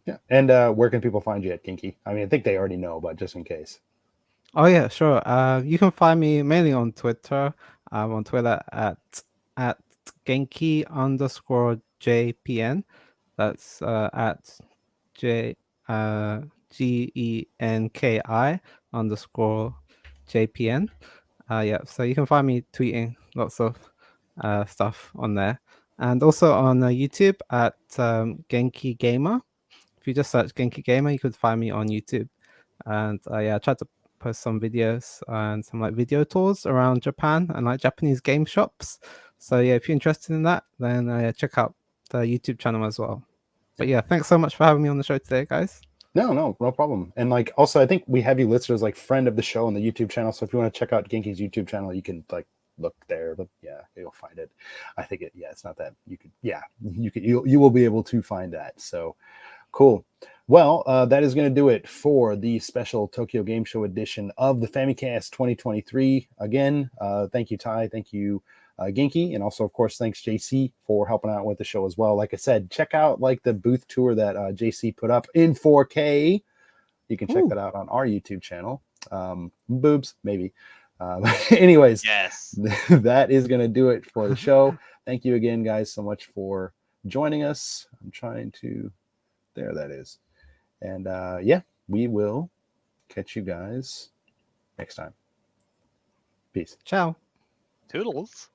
Yeah, and where can people find you at, Genki? I mean, I think they already know, but just in case. Oh yeah, sure. You can find me mainly on Twitter. On Twitter at Genki_JPN. That's at GENKI_JPN. Yeah, so you can find me tweeting lots of stuff on there, and also on YouTube at Genki Gamer. If you just search Genki Gamer, you could find me on YouTube. And yeah, I tried to post some videos and some like video tours around Japan and like Japanese game shops. So yeah, if you're interested in that, then check out the YouTube channel as well. But yeah, thanks so much for having me on the show today, guys. No problem. And like, also, I think we have you listed as like friend of the show on the YouTube channel. So if you want to check out Genki's YouTube channel, you can like look there, but yeah, you'll find it. I think it's not that you could, you will be able to find that. So cool. Well, that is going to do it for the special Tokyo Game Show edition of the Famicast 2023. Again, thank you, Ty. Thank you, Genki. And also, of course, thanks, JC, for helping out with the show as well. Like I said, check out like the booth tour that JC put up in 4K. You can check that out on our YouTube channel. Boobs, maybe. Anyways, Yes. that is going to do it for the show. Thank you again, guys, so much for joining us. I'm trying to... There that is. And we will catch you guys next time. Peace. Ciao. Toodles.